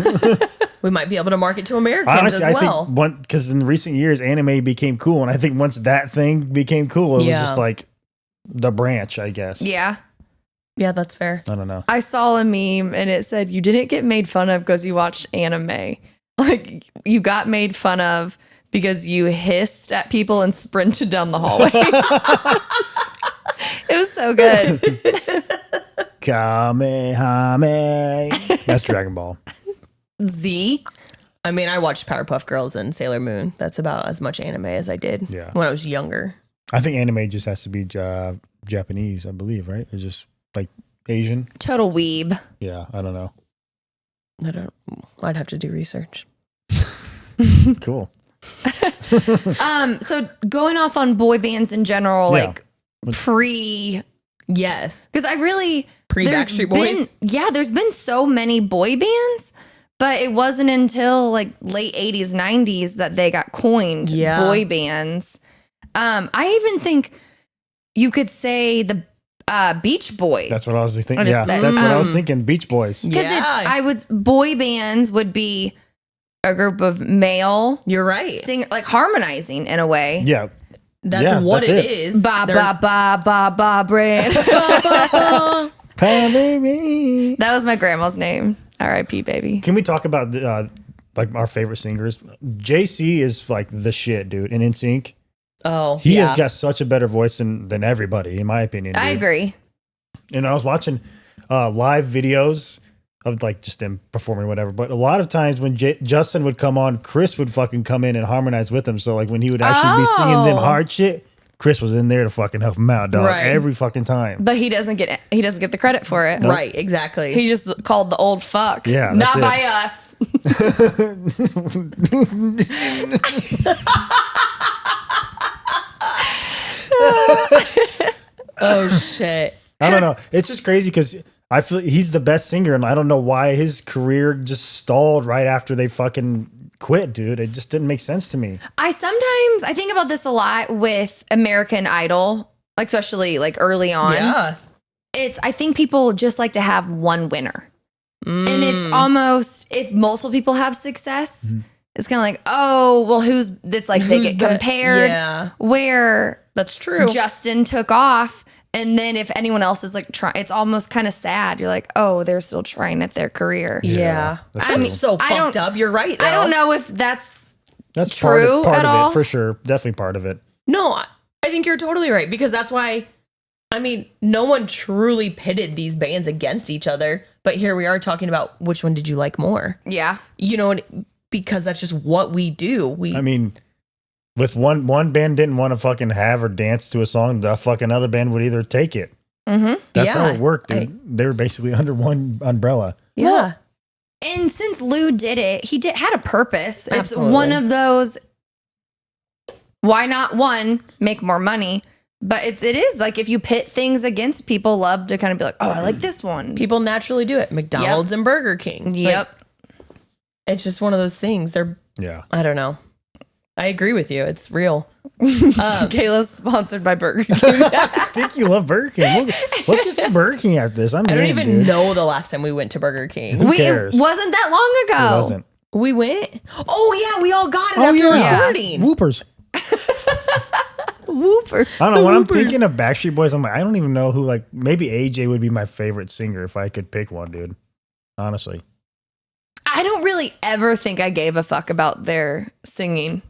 We might be able to market to Americans Honestly, as I well. think because in recent years, anime became cool, and I think once that thing became cool, it was Yeah. just like the branch, I guess. Yeah. Yeah, that's fair. I don't know. I saw a meme and it said, you didn't get made fun of because you watched anime. Like, you got made fun of because you hissed at people and sprinted down the hallway. It was so good. Kamehame. That's Dragon Ball. Z. I mean, I watched Powerpuff Girls and Sailor Moon. That's about as much anime as I did Yeah. when I was younger. I think anime just has to be Japanese, I believe, right? Or just like Asian. Total weeb. Yeah, I don't know. I'd have to do research. Cool. So going off on boy bands in general, Yeah. like pre, Yes. because I really Pre there's Backstreet Boys. there's been so many boy bands, but it wasn't until like late 80s, 90s that they got coined Yeah. boy bands. I even think you could say the Beach Boys. That's what I was thinking. I just Yeah, said- that's what I was thinking. Beach Boys. Because Yeah. boy bands would be a group of male You're right. singer, like harmonizing in a way. Yeah. That's Yeah, what that's it it. is. Ba They're- ba ba ba ba brand. Baby. That was my grandma's name. R.I.P. baby. Can we talk about like our favorite singers? JC is like the shit, dude. And NSYNC, Oh, he yeah. has got such a better voice than everybody, in my opinion. I dude. agree. And I was watching live videos of like just them performing whatever. But a lot of times when Justin would come on, Chris would fucking come in and harmonize with him. So like when he would actually be singing them Oh. hard shit, Chris was in there to fucking help him out, dog. Right. Every fucking time. But he doesn't get the credit for it. Right, exactly. He just called the old fuck. Yeah, Not that's by us. oh shit. I don't know. It's just crazy because I feel he's the best singer, and I don't know why his career just stalled right after they fucking quit, dude. It just didn't make sense to me. I think about this a lot with American Idol, like especially like early on. Yeah. I think people just like to have one winner. And it's almost, if multiple people have success, it's kind of like, oh, well, it's like they get compared. Yeah. Where That's true. Justin took off. And then if anyone else is like trying, it's almost kind of sad. You're like, oh, they're still trying at their career. yeah. that's I'm true. so I fucked don't- up. You're right, though. I don't know if that's That's true part at of all. it for sure. Definitely part of it. No, I think you're totally right because that's why, I mean, no one truly pitted these bands against each other. But here we are talking about which one did you like more? Yeah. You know, because that's just what we do. I mean, with one band didn't want to fucking have or dance to a song, the fucking other band would either take it. Mm-hmm. That's how Yeah, it worked, dude. They were basically under one umbrella. yeah. Well, and since Lou did it, he had a purpose. It's Absolutely. one of those, why not one, make more money? But it is like if you pit things against, people love to kind of be like, oh, I like this one. People naturally do it. McDonald's and Burger King. Yep. Like, it's just one of those things. Yeah. I don't know. I agree with you. It's real. Kayla's sponsored by Burger King. I think you love Burger King. Let's get some Burger King after this. I don't even know the last time we went to Burger King. Who It cares? wasn't that long It ago. wasn't. We went. Oh yeah, we all got it Oh, after yeah. recording. Whoopers. Whoopers. I don't know. When I'm thinking of Backstreet Boys, I'm like, I don't even know who, like, maybe AJ would be my favorite singer if I could pick one, dude. Honestly. I don't really ever think I gave a fuck about their singing.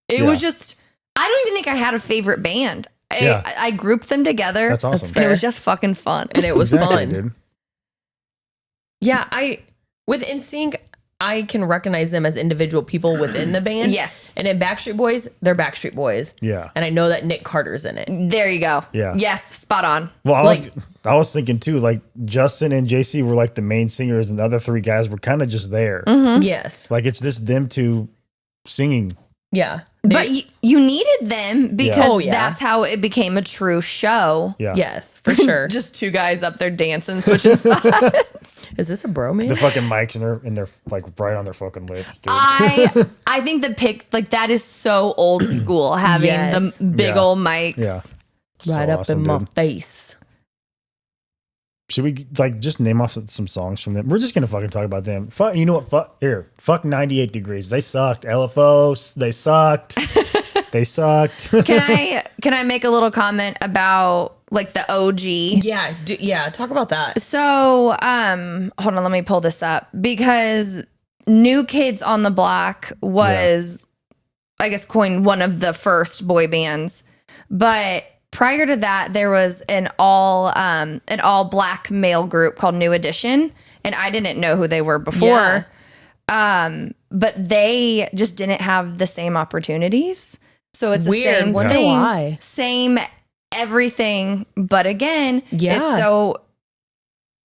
It Yeah. was just, I don't even think I had a favorite band. Yeah. I grouped them together. That's awesome. And it was fair. just fucking fun. And it was Exactly, fun. dude. Yeah, with NSYNC, I can recognize them as individual people within the band. Yes. And in Backstreet Boys, they're Backstreet Boys. Yeah. And I know that Nick Carter's in it. There you go. Yeah. Yes, spot on. Well, Like- I was thinking too, like Justin and JC were like the main singers, and the other three guys were kind of just there. Yes. Like it's just them two singing. Yeah. But you needed them because Oh, yeah. that's how it became a true show. Yeah. Yes, for sure. Just two guys up there dancing, switching spots. Is this a bromance? The fucking mics and they're like right on their fucking lips, dude. I think the pic, like that is so old school, having Yes. the big Yeah. old mics. Yeah. right So up awesome, in my dude. face. Should we like just name off some songs from them? We're just gonna fucking talk about them. Fuck, you know what? Fuck 98 Degrees. They sucked. LFO. They sucked. They sucked. Can I make a little comment about like the OG? Yeah. Yeah. Talk about that. So, hold on, let me pull this up because New Kids on the Block was, I guess, coined one of the first boy bands. But prior to that, there was an all black male group called New Edition, and I didn't know who they were before. But they just didn't have the same opportunities. So it's Weird. the same Wonder thing, why. same everything. But again, Yeah. it's so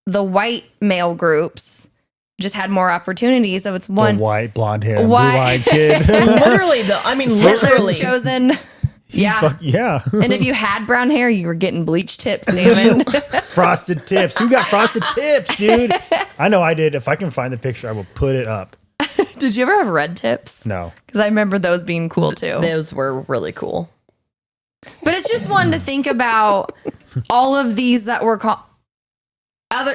the white male groups just had more opportunities. So it's The one white blonde hair, Why- blue-eyed kid. Literally, though. I mean, Hitler's literally. chosen. Yeah. Yeah. And if you had brown hair, you were getting bleach tips, Damon. Frosted tips. Who got frosted tips, dude? I know I did. If I can find the picture, I will put it up. Did you ever have red tips? No. Because I remember those being cool too. Those were really cool. But it's just one to think about all of these that were called.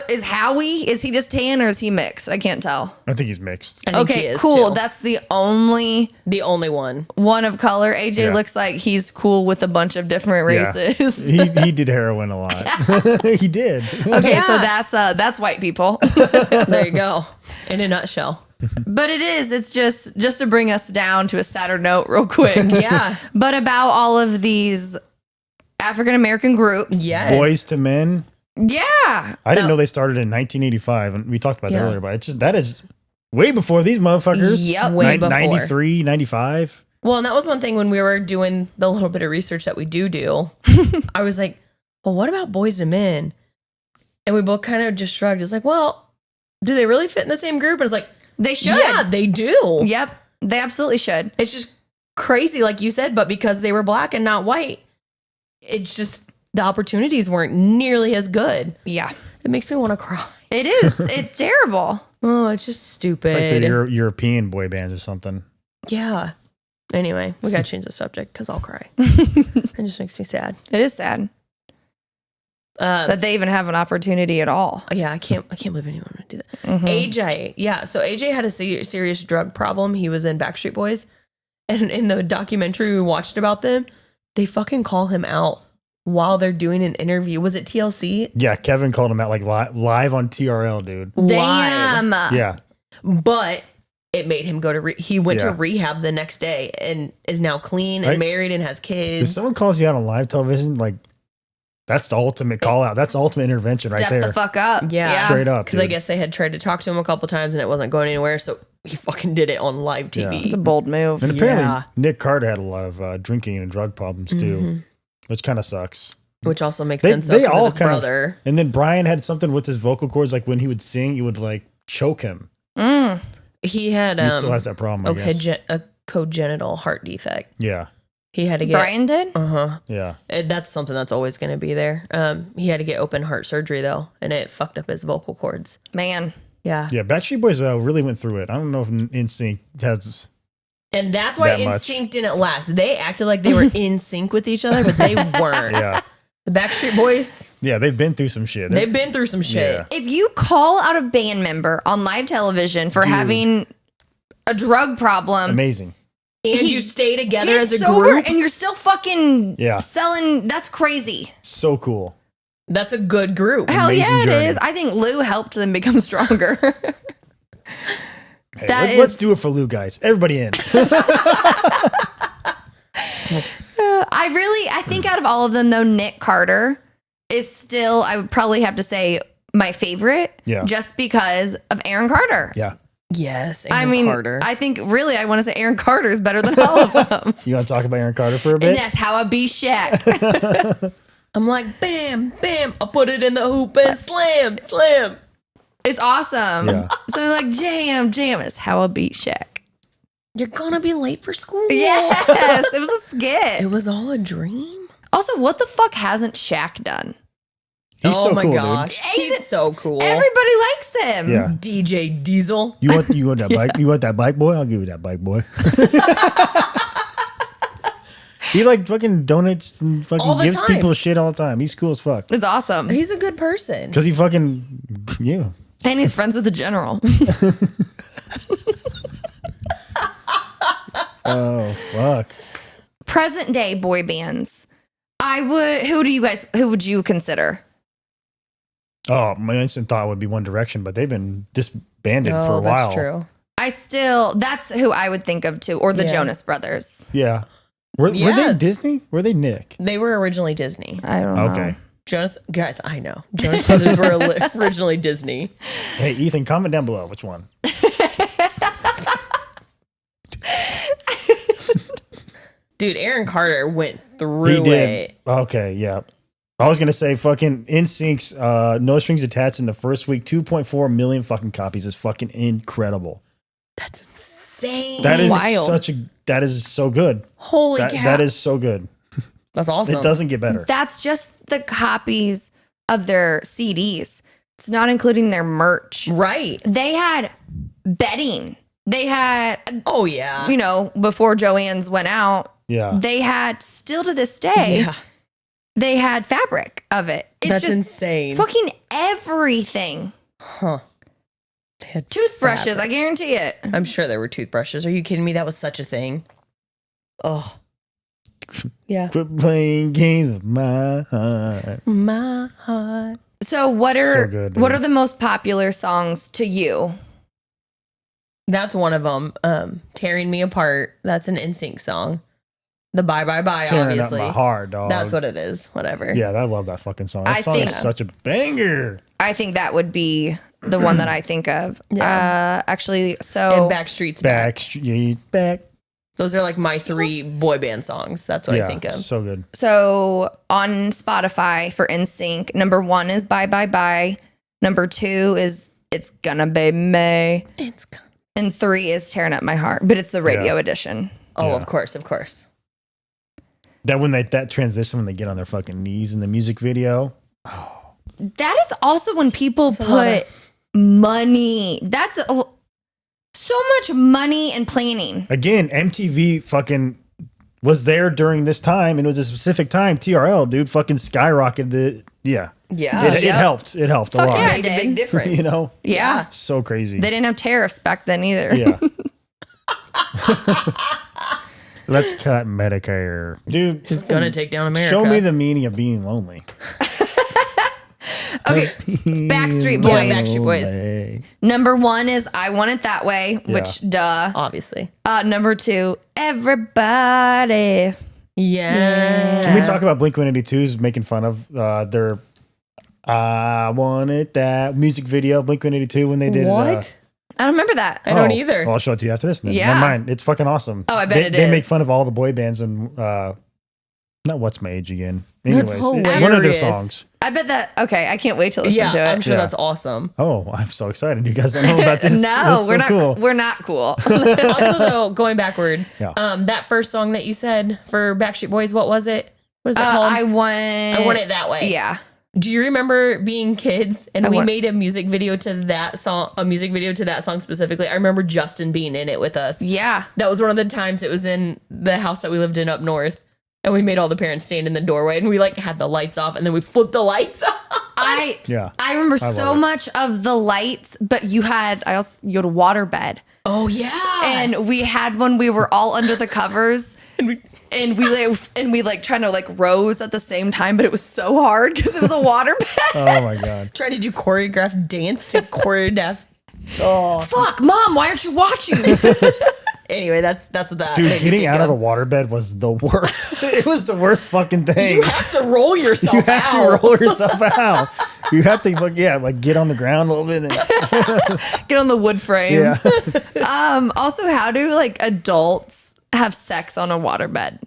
Is Howie? Is he just tan or is he mixed? I can't tell. I think he's mixed. I think he Okay, is, cool. too. That's the only the only one. of color. AJ Yeah. looks like he's cool with a bunch of different Yeah. races. He did heroin a lot. He did. Okay, so Yeah. that's white people. There you go. In a nutshell. But it's just to bring us down to a sadder note real quick. Yeah. But about all of these African American groups. Yes. Boys to Men. Yeah. I didn't No. know they started in 1985, and we talked about that Yeah. earlier, but it's just that is way before these motherfuckers. Yep. Way before. 93, 95. Well, and that was one thing when we were doing the little bit of research that we do. I was like, well, what about Boys to Men? And we both kind of just shrugged. It's like, well, do they really fit in the same group? And it's like, They should. yeah, they do. Yep. They absolutely should. It's just crazy, like you said, but because they were black and not white, it's just the opportunities weren't nearly as good. Yeah. It makes me want to cry. It is. It's terrible. Oh, it's just stupid. It's like the European boy bands or something. Yeah. Anyway, we got to change the subject because I'll cry. It just makes me sad. It is sad that they even have an opportunity at all. Yeah, I can't believe anyone would do that. Mhm. AJ, yeah. So AJ had a serious drug problem. He was in Backstreet Boys. And in the documentary we watched about them, they fucking call him out while they're doing an interview. Was it TLC? Yeah, Kevin called him out like live on TRL, dude. Damn. Yeah. But it made him go to he went to Yeah. rehab the next day and is now clean and Right. married and has If kids. someone calls you out on live television, like that's the ultimate call out. That's the ultimate intervention right Step there. the fuck up. Yeah. Straight up. Because I dude. guess they had tried to talk to him a couple times and it wasn't going anywhere. So he fucking did it on live TV. It's a bold move. And apparently Yeah. Nick Carter had a lot of drinking and drug problems too, Mhm. which kind of sucks. Which also makes They- sense they though, 'cause all of his kind of- brother. And then Brian had something with his vocal cords, like when he would sing, it would like choke him. Mm. He had He still has that problem, I guess. a congenital heart defect. Yeah, He had to get Brian did? uh-huh. yeah. That's something that's always going to be there. He had to get open heart surgery though, and it fucked up his vocal cords. Man. Yeah. Yeah, Backstreet Boys really went through it. I don't know if NSYNC has. And that's why That much. NSYNC didn't last. They acted like they were in sync with each other, but they weren't. Yeah, The Backstreet Boys, yeah, they've been through some shit. they've been through some shit. Yeah. If you call out a band member on live television for Dude. having a drug problem, Amazing. And He you stay together get as a sober group, and you're still fucking Yeah. selling, that's crazy. So cool. that's a good group. Hell yeah, Amazing it journey. is. I think Lou helped them become stronger. Hey, That let's is- do it for Lou, guys. Everybody in. I think out of all of them though, Nick Carter is still, I would probably have to say, my favorite. Yeah. Just because of Aaron Carter. Yeah. Yes, I Aaron mean, Carter. I think really I want to say Aaron Carter is better than all of them. You want to talk about Aaron Carter for a And bit? that's how I be Shaq. I'm like, bam, bam. I'll put it in the hoop and slam, slam. It's awesome. Yeah. So like jam is how I beat Shaq. You're gonna be late for school. Yes, it was a skit. It was all a dream. Also, what the fuck hasn't Shaq done? He's oh so my cool, gosh, He's- he's so cool. Everybody likes him. dude. Yeah. DJ Diesel. You want that bike? You want that bike, boy? I'll give you that bike, boy. He like fucking donates and All fucking the gives time. people shit all the time. He's cool as fuck. It's awesome. He's a good person. Cause he fucking yeah. And he's friends with the general. Oh fuck. Present day boy bands. Who would you consider? Oh, my instant thought would be One Direction, but they've been disbanded for a while. That's true. That's who I would think of too, or the Yeah. Jonas Brothers. Yeah. Were Yeah. they Disney? Were they Nick? They were originally Disney. I don't know. Okay. Jonas, guys, I know. Jonas Brothers were originally Disney. Hey, Ethan, comment down below which one. Dude, Aaron Carter went He through did. it. Okay, yeah. I was gonna say fucking NSYNC's No Strings Attached in the first week, 2.4 million fucking copies is fucking incredible. That's insane. That is Wild. that is so good. Holy That, cow. that is so good. That's awesome. It doesn't get better. That's just the copies of their CDs. It's not including their merch. Right. They had bedding. They had, Oh, yeah. you know, before Joann's went out, Yeah. they had, still to this day, Yeah. they had fabric of it. It's That's just insane. fucking everything. Huh. They had Toothbrushes, I fabric. guarantee it. I'm sure there were toothbrushes. Are you kidding me? That was such a thing. Oh. Yeah. Quit playing games with my heart. My heart. So what are So good, what dude. are the most popular songs to you? That's one of them. Tearing Me Apart. That's an NSYNC song. The Bye Bye Bye, Tearing obviously. up my heart, dog. That's what it is. Whatever. Yeah, I love that fucking song. That I song think- is such a banger. I think that would be the one that I think of. Yeah. Actually, And so Backstreet's Back. Back. Those are like my 3 boy band songs. That's what Yeah, I think of. so good. so on Spotify for NSYNC, number 1 is Bye Bye Bye. Number 2 is It's Gonna Be Me. It's And 3 is Tearing Up My Heart, but it's the radio Yeah. edition. Oh, Yeah. of course, of course. That that transition when they get on their fucking knees in the music video. That is also when people That's a lot put money. That's so much money and planning. Again, MTV fucking was there during this time, and it was a specific time. TRL, dude, fucking skyrocketed the yeah. Yeah. It helped. It helped a Fuck lot. yeah. Made a big difference. You know, Yeah. so crazy. They didn't have tariffs back then either. Yeah. Let's cut Medicare, dude. Who's gonna take down America? Show me the meaning of being lonely. Okay. Backstreet Boys. Yeah, Backstreet Boys. Lonely. Number 1 is I Want It That Way, which duh. Obviously. Number 2, Everybody. Yeah. Can we talk about Blink-182's making fun of their "I Want It That" music video? Blink-182 when they did What? I don't remember that. I don't either. Well, I'll show it to you after this. Then. Yeah. Never mind. It's fucking awesome. Oh, I bet they, it They is. make fun of all the boy bands and not What's My Age Again. That's Anyways, one of their hilarious. songs. I bet that. Okay, I can't wait to listen Yeah, to it. I'm sure Yeah. that's awesome. Oh, I'm so excited! You guys don't know about this. No, That's we're so not. cool. We're not cool. Also, though, going backwards, Yeah. that first song that you said for Backstreet Boys, what was it? What is it called? I Want It That Way. Yeah. Do you remember being kids and I we want- made a music video to that song, specifically? I remember Justin being in it with us. Yeah. That was one of the times it was in the house that we lived in up north. And we made all the parents stand in the doorway and we like had the lights off and then we flipped the lights off. Yeah. I remember I so love it. much of the lights, but you had a waterbed. Oh yeah. And we had one, we were all under the covers. And we like trying to like rose at the same time, but it was so hard because it was a waterbed. Oh my god. trying to do choreographed dance to choreograph. Oh. Fuck, Mom, why aren't you watching? Anyway, that's what that Dude, made me getting think out of of. a waterbed was the worst. It was the worst fucking thing. You have to roll yourself You have out. to roll yourself out. You have to, like get on the ground a little bit. And, Get on the wood frame. yeah. Also, how do like adults have sex on a waterbed?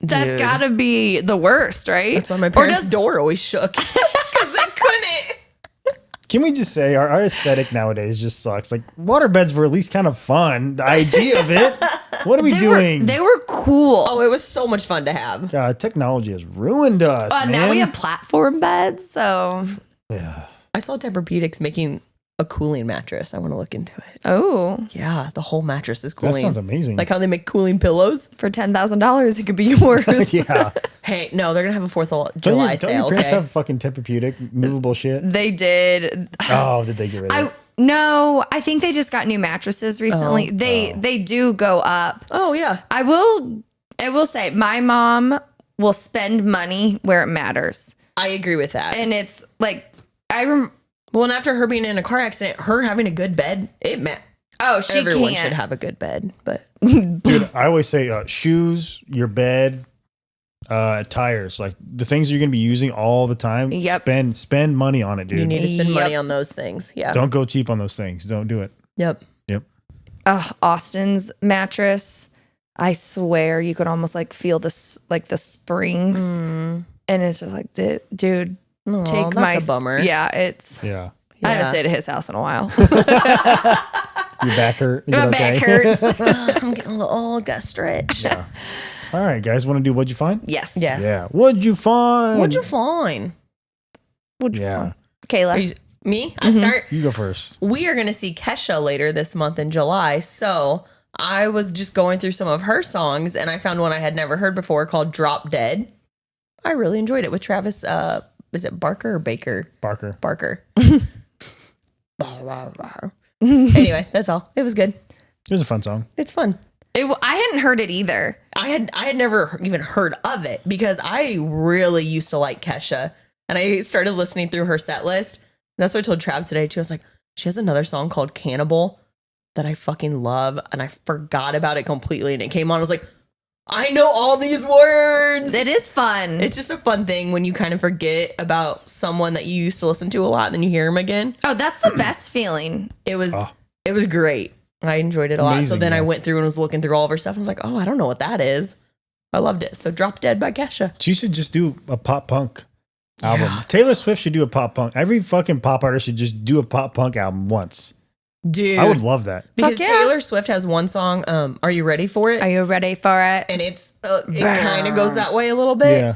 That's Dude. gotta be the worst, right? That's why my Or parents' does- door always shook because they couldn't. Can we just say our aesthetic nowadays just sucks? Like waterbeds were at least kind of fun. The idea of it. What are we doing? They were cool. Oh, it was so much fun to have. God, technology has ruined us. Now we man. have platform beds, so Yeah. I saw Tempur-Pedics making a cooling mattress. I want to look into it. oh, Yeah, the whole mattress is That cooling. sounds amazing. Like how they make cooling pillows. for $10,000, it could be yours. yeah. Hey, no, they're gonna have a 4th of Don't July your sale. parents Okay. have fucking Tempur-Pedic movable shit? They did. Oh, did they get rid of it? No, I think they just got new mattresses recently. They do go up. Oh yeah. I will say my mom will spend money where it matters. I agree with that. And it's like Well, and after her being in a car accident, her having a good bed, it meant she everyone can't. should have a good bed. But Dude, I always say shoes, your bed, tires, like the things you're going to be using all the time. Yep. Spend money on it, dude. you need to spend money Yep. on those things. Yeah. Don't go cheap on those things. Don't do it. Yep. Yep. Austin's mattress. I swear you could almost like feel this like the springs, and it's just like, dude, Aw, take that's my a bummer. Yeah, it's. Yeah. I haven't Yeah. stayed at his house in a while. Your back hurt? Is My it back okay? hurts. I'm getting a little old, got stretch. Yeah. All right, guys, want to do What'd You Find? Yes. Yes. Yeah. What'd you find? What'd you find? Yeah. Kayla. Me? I start. You go first. We are going to see Kesha later this month in July. So I was just going through some of her songs and I found one I had never heard before called Drop Dead. I really enjoyed it with Travis. Is it Barker or Baker? Barker. Barker. Anyway, that's all. It was good. It was a fun song. It's fun. I hadn't heard it either. I had never even heard of it because I really used to like Kesha and I started listening through her set list. That's what I told Trav today too. I was like, she has another song called Cannibal that I fucking love and I forgot about it completely and it came on. I was like, I know all these words. It is fun. It's just a fun thing when you kind of forget about someone that you used to listen to a lot and then you hear them again. Oh, that's the best feeling. It was great. I enjoyed it a lot. So Amazing, then I yeah. went through and was looking through all of her stuff and was like, oh, I don't know what that is. I loved it. So Drop Dead by Kesha. She should just do a pop punk album. Yeah. Taylor Swift should do a pop punk. Every fucking pop artist should just do a pop punk album once. Dude. I would love that. because Fuck yeah. Taylor Swift has one song, Are You Ready For It? Are you ready for it? And it kind of goes that way a little bit. Yeah.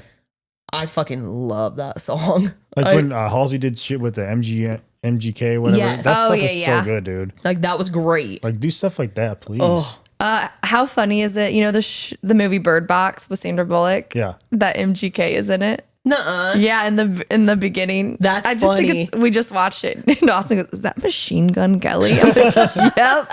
I fucking love that song. Like when Halsey did shit with the MGK, whatever. Yes. That Oh, stuff yeah, was yeah. so good, dude. Like that was great. Like do stuff like that, please. Oh. How funny is it? You know the movie Bird Box with Sandra Bullock. Yeah. That MGK is in it. Nuh-uh. Yeah, in the beginning. That's I just funny. think we just watched it. And Austin goes, "Is that Machine Gun Kelly?" I'm like, "Yep."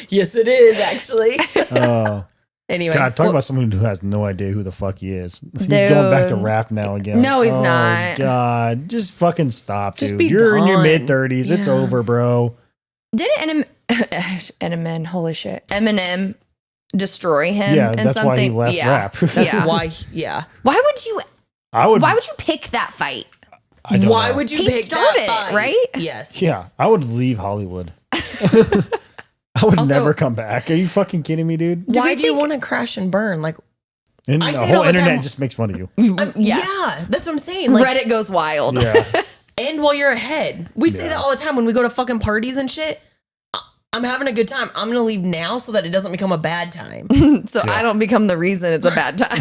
Yes, it is actually. Oh. Anyway. God, talk well, about someone who has no idea who the fuck he is. He's going back to Dude. rap now again. No, he's Oh, not. God, just fucking stop, Just dude. be You're in your done. mid-30s. It's Yeah. over, bro. Didn't Eminem? Holy shit! Eminem destroy him. Yeah, and that's something? why he left yeah. rap. that's Yeah. why, yeah. Why would you? I would. Why would you pick that fight? I don't Why know. would you He pick started that it, fight? right? Yes. Yeah, I would leave Hollywood. I would Also- never come back. Are you fucking kidding me, dude? Why do you think- want to crash and burn? Like, And I the say it whole all the internet time. just makes fun of you. Yes. yeah, that's what I'm saying. Like, Reddit goes wild. Yeah. and while you're ahead, we say Yeah. that all the time when we go to fucking parties and shit. I'm having a good time. I'm gonna leave now so that it doesn't become a bad time. So I don't become the reason it's a bad time.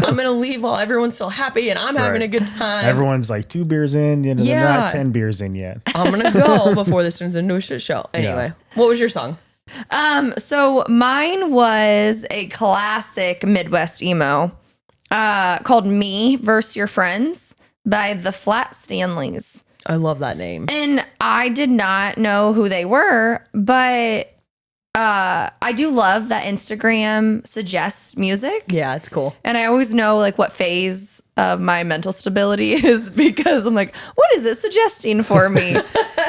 I'm gonna leave while everyone's still happy and I'm having Right. a good time. Everyone's like 2 beers in, they're Yeah. not 10 beers in yet. I'm gonna go before this turns into a shit show. Anyway, what was your song? So mine was a classic Midwest emo called Me Versus Your Friends by the Flat Stanleys. I love that name. And I did not know who they were, but I do love that Instagram suggests music. Yeah, it's cool. And I always know like what phase of my mental stability is because I'm like, what is it suggesting for me?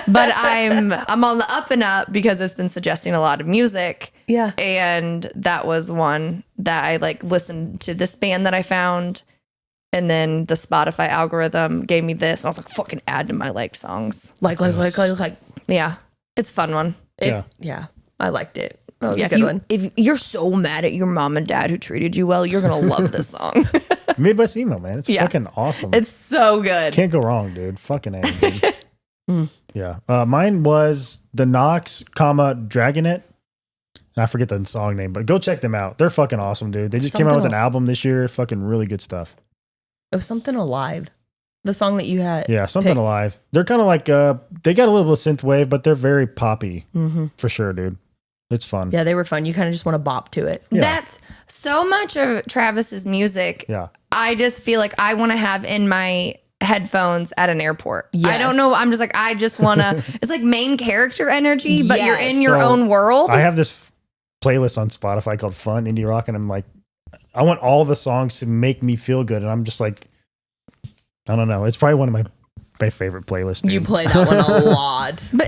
But I'm on the up and up because it's been suggesting a lot of music. Yeah. And that was one that I like listened to this band that I found. And then the Spotify algorithm gave me this. And I was like, fucking add to my liked songs. Like. Yeah. It's a fun one. Yeah, I liked it. That was Yeah, a good one. if you're so mad at your mom and dad who treated you well, you're going to love this song. Midwest emo, man. It's Yeah. fucking awesome. It's so good. Can't go wrong, dude. Fucking A, dude. Yeah. Mine was the Knox, Dragonet. I forget the song name, but go check them out. They're fucking awesome, dude. They just came out with an album this year. Fucking really good stuff. It was something alive. The song that you had. Yeah, something picked. alive. They're kind of like they got a little bit of synth wave, but they're very poppy Mm-hmm. for sure, dude. It's fun. Yeah, they were fun. You kind of just want to bop to it. Yeah. That's so much of Travis's music. Yeah. I just feel like I want to have in my headphones at an airport. I Yes. don't know. I'm just like, I just want to, it's like main character energy, but you're Yes. in your So, own world. I have this playlist on Spotify called Fun Indie Rock, and I'm like, I want all the songs to make me feel good, and I'm just like, I don't know. It's probably one of my favorite playlists. Dude. You play that one a lot. But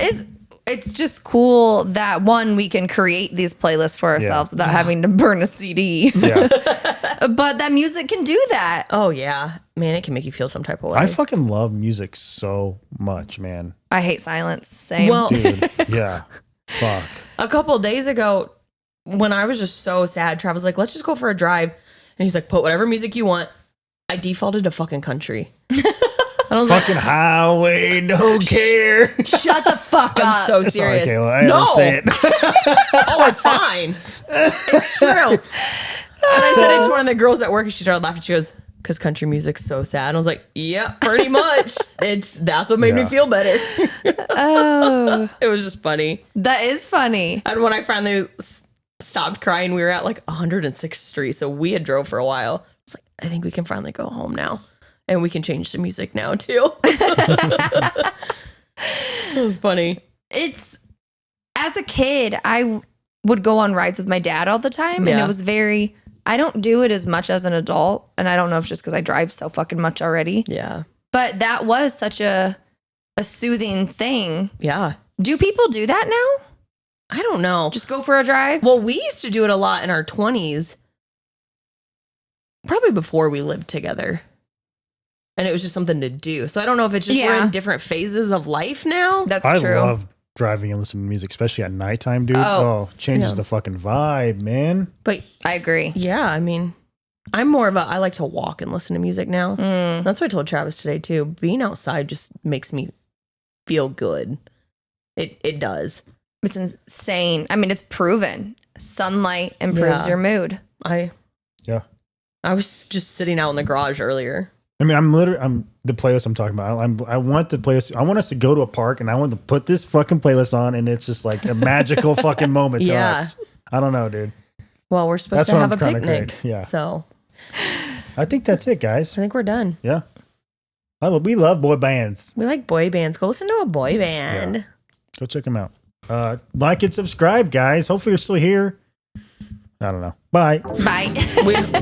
it's just cool that one, we can create these playlists for ourselves without having to burn a CD. Yeah. But that music can do that. Oh yeah, man, it can make you feel some type of way. I fucking love music so much, man. I hate silence. Same. Well, Dude. Yeah. Fuck. a couple of days ago, when I was just so sad, Travis was like, "Let's just go for a drive," and he's like, "Put whatever music you want." I defaulted to fucking country. I was like, Fucking highway, don't care. shut the fuck I'm up. so Sorry, serious. Kayla. I no, understand. oh, it's fine. It's true. I said it to one of the girls at work, and she started laughing. She goes, "Because country music's so sad." And I was like, "Yeah, pretty much. That's what made me Yeah. feel better." Oh, It was just funny. that is funny. And when I finally stopped crying, we were at like 106th Street, so we had drove for a while. It's like, I think we can finally go home now, and we can change the music now too. It was funny. It's as a kid, I would go on rides with my dad all the time, and Yeah. it was very. I don't do it as much as an adult, and I don't know if it's just because I drive so fucking much already. Yeah, But that was such a soothing thing. yeah. Do people do that now? I don't know. Just go for a drive? Well, we used to do it a lot in our 20s, probably before we lived together. And it was just something to do. So I don't know if it's just we're Yeah. in different phases of life now. That's I true. love driving and listening to music, especially at nighttime, dude. Oh. Changes Yeah. the fucking vibe, man. But I agree. yeah, I mean, I'm more of a, I like to walk and listen to music now. Mm. That's what I told Travis today too. Being outside just makes me feel good. It does. It's insane. I mean, it's proven. Sunlight improves Yeah. your mood. I Yeah. was just sitting out in the garage earlier. I mean, I'm the playlist I'm talking about. I want the playlist. I want us to go to a park and I want to put this fucking playlist on, and it's just like a magical fucking moment to Yeah. us. I don't know, dude. Well, we're supposed That's to what have a I'm trying to picnic. create. Yeah. So I think that's it, guys. I think we're done. Yeah. We love boy bands. We like boy bands. Go listen to a boy band. Go check them out. Like and subscribe, guys. Hopefully you're still here. I don't know. Bye. Bye.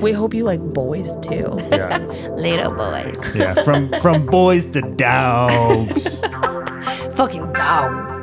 We hope you like boys too. Yeah. Little boys. Yeah. From boys to dogs. Fucking dog.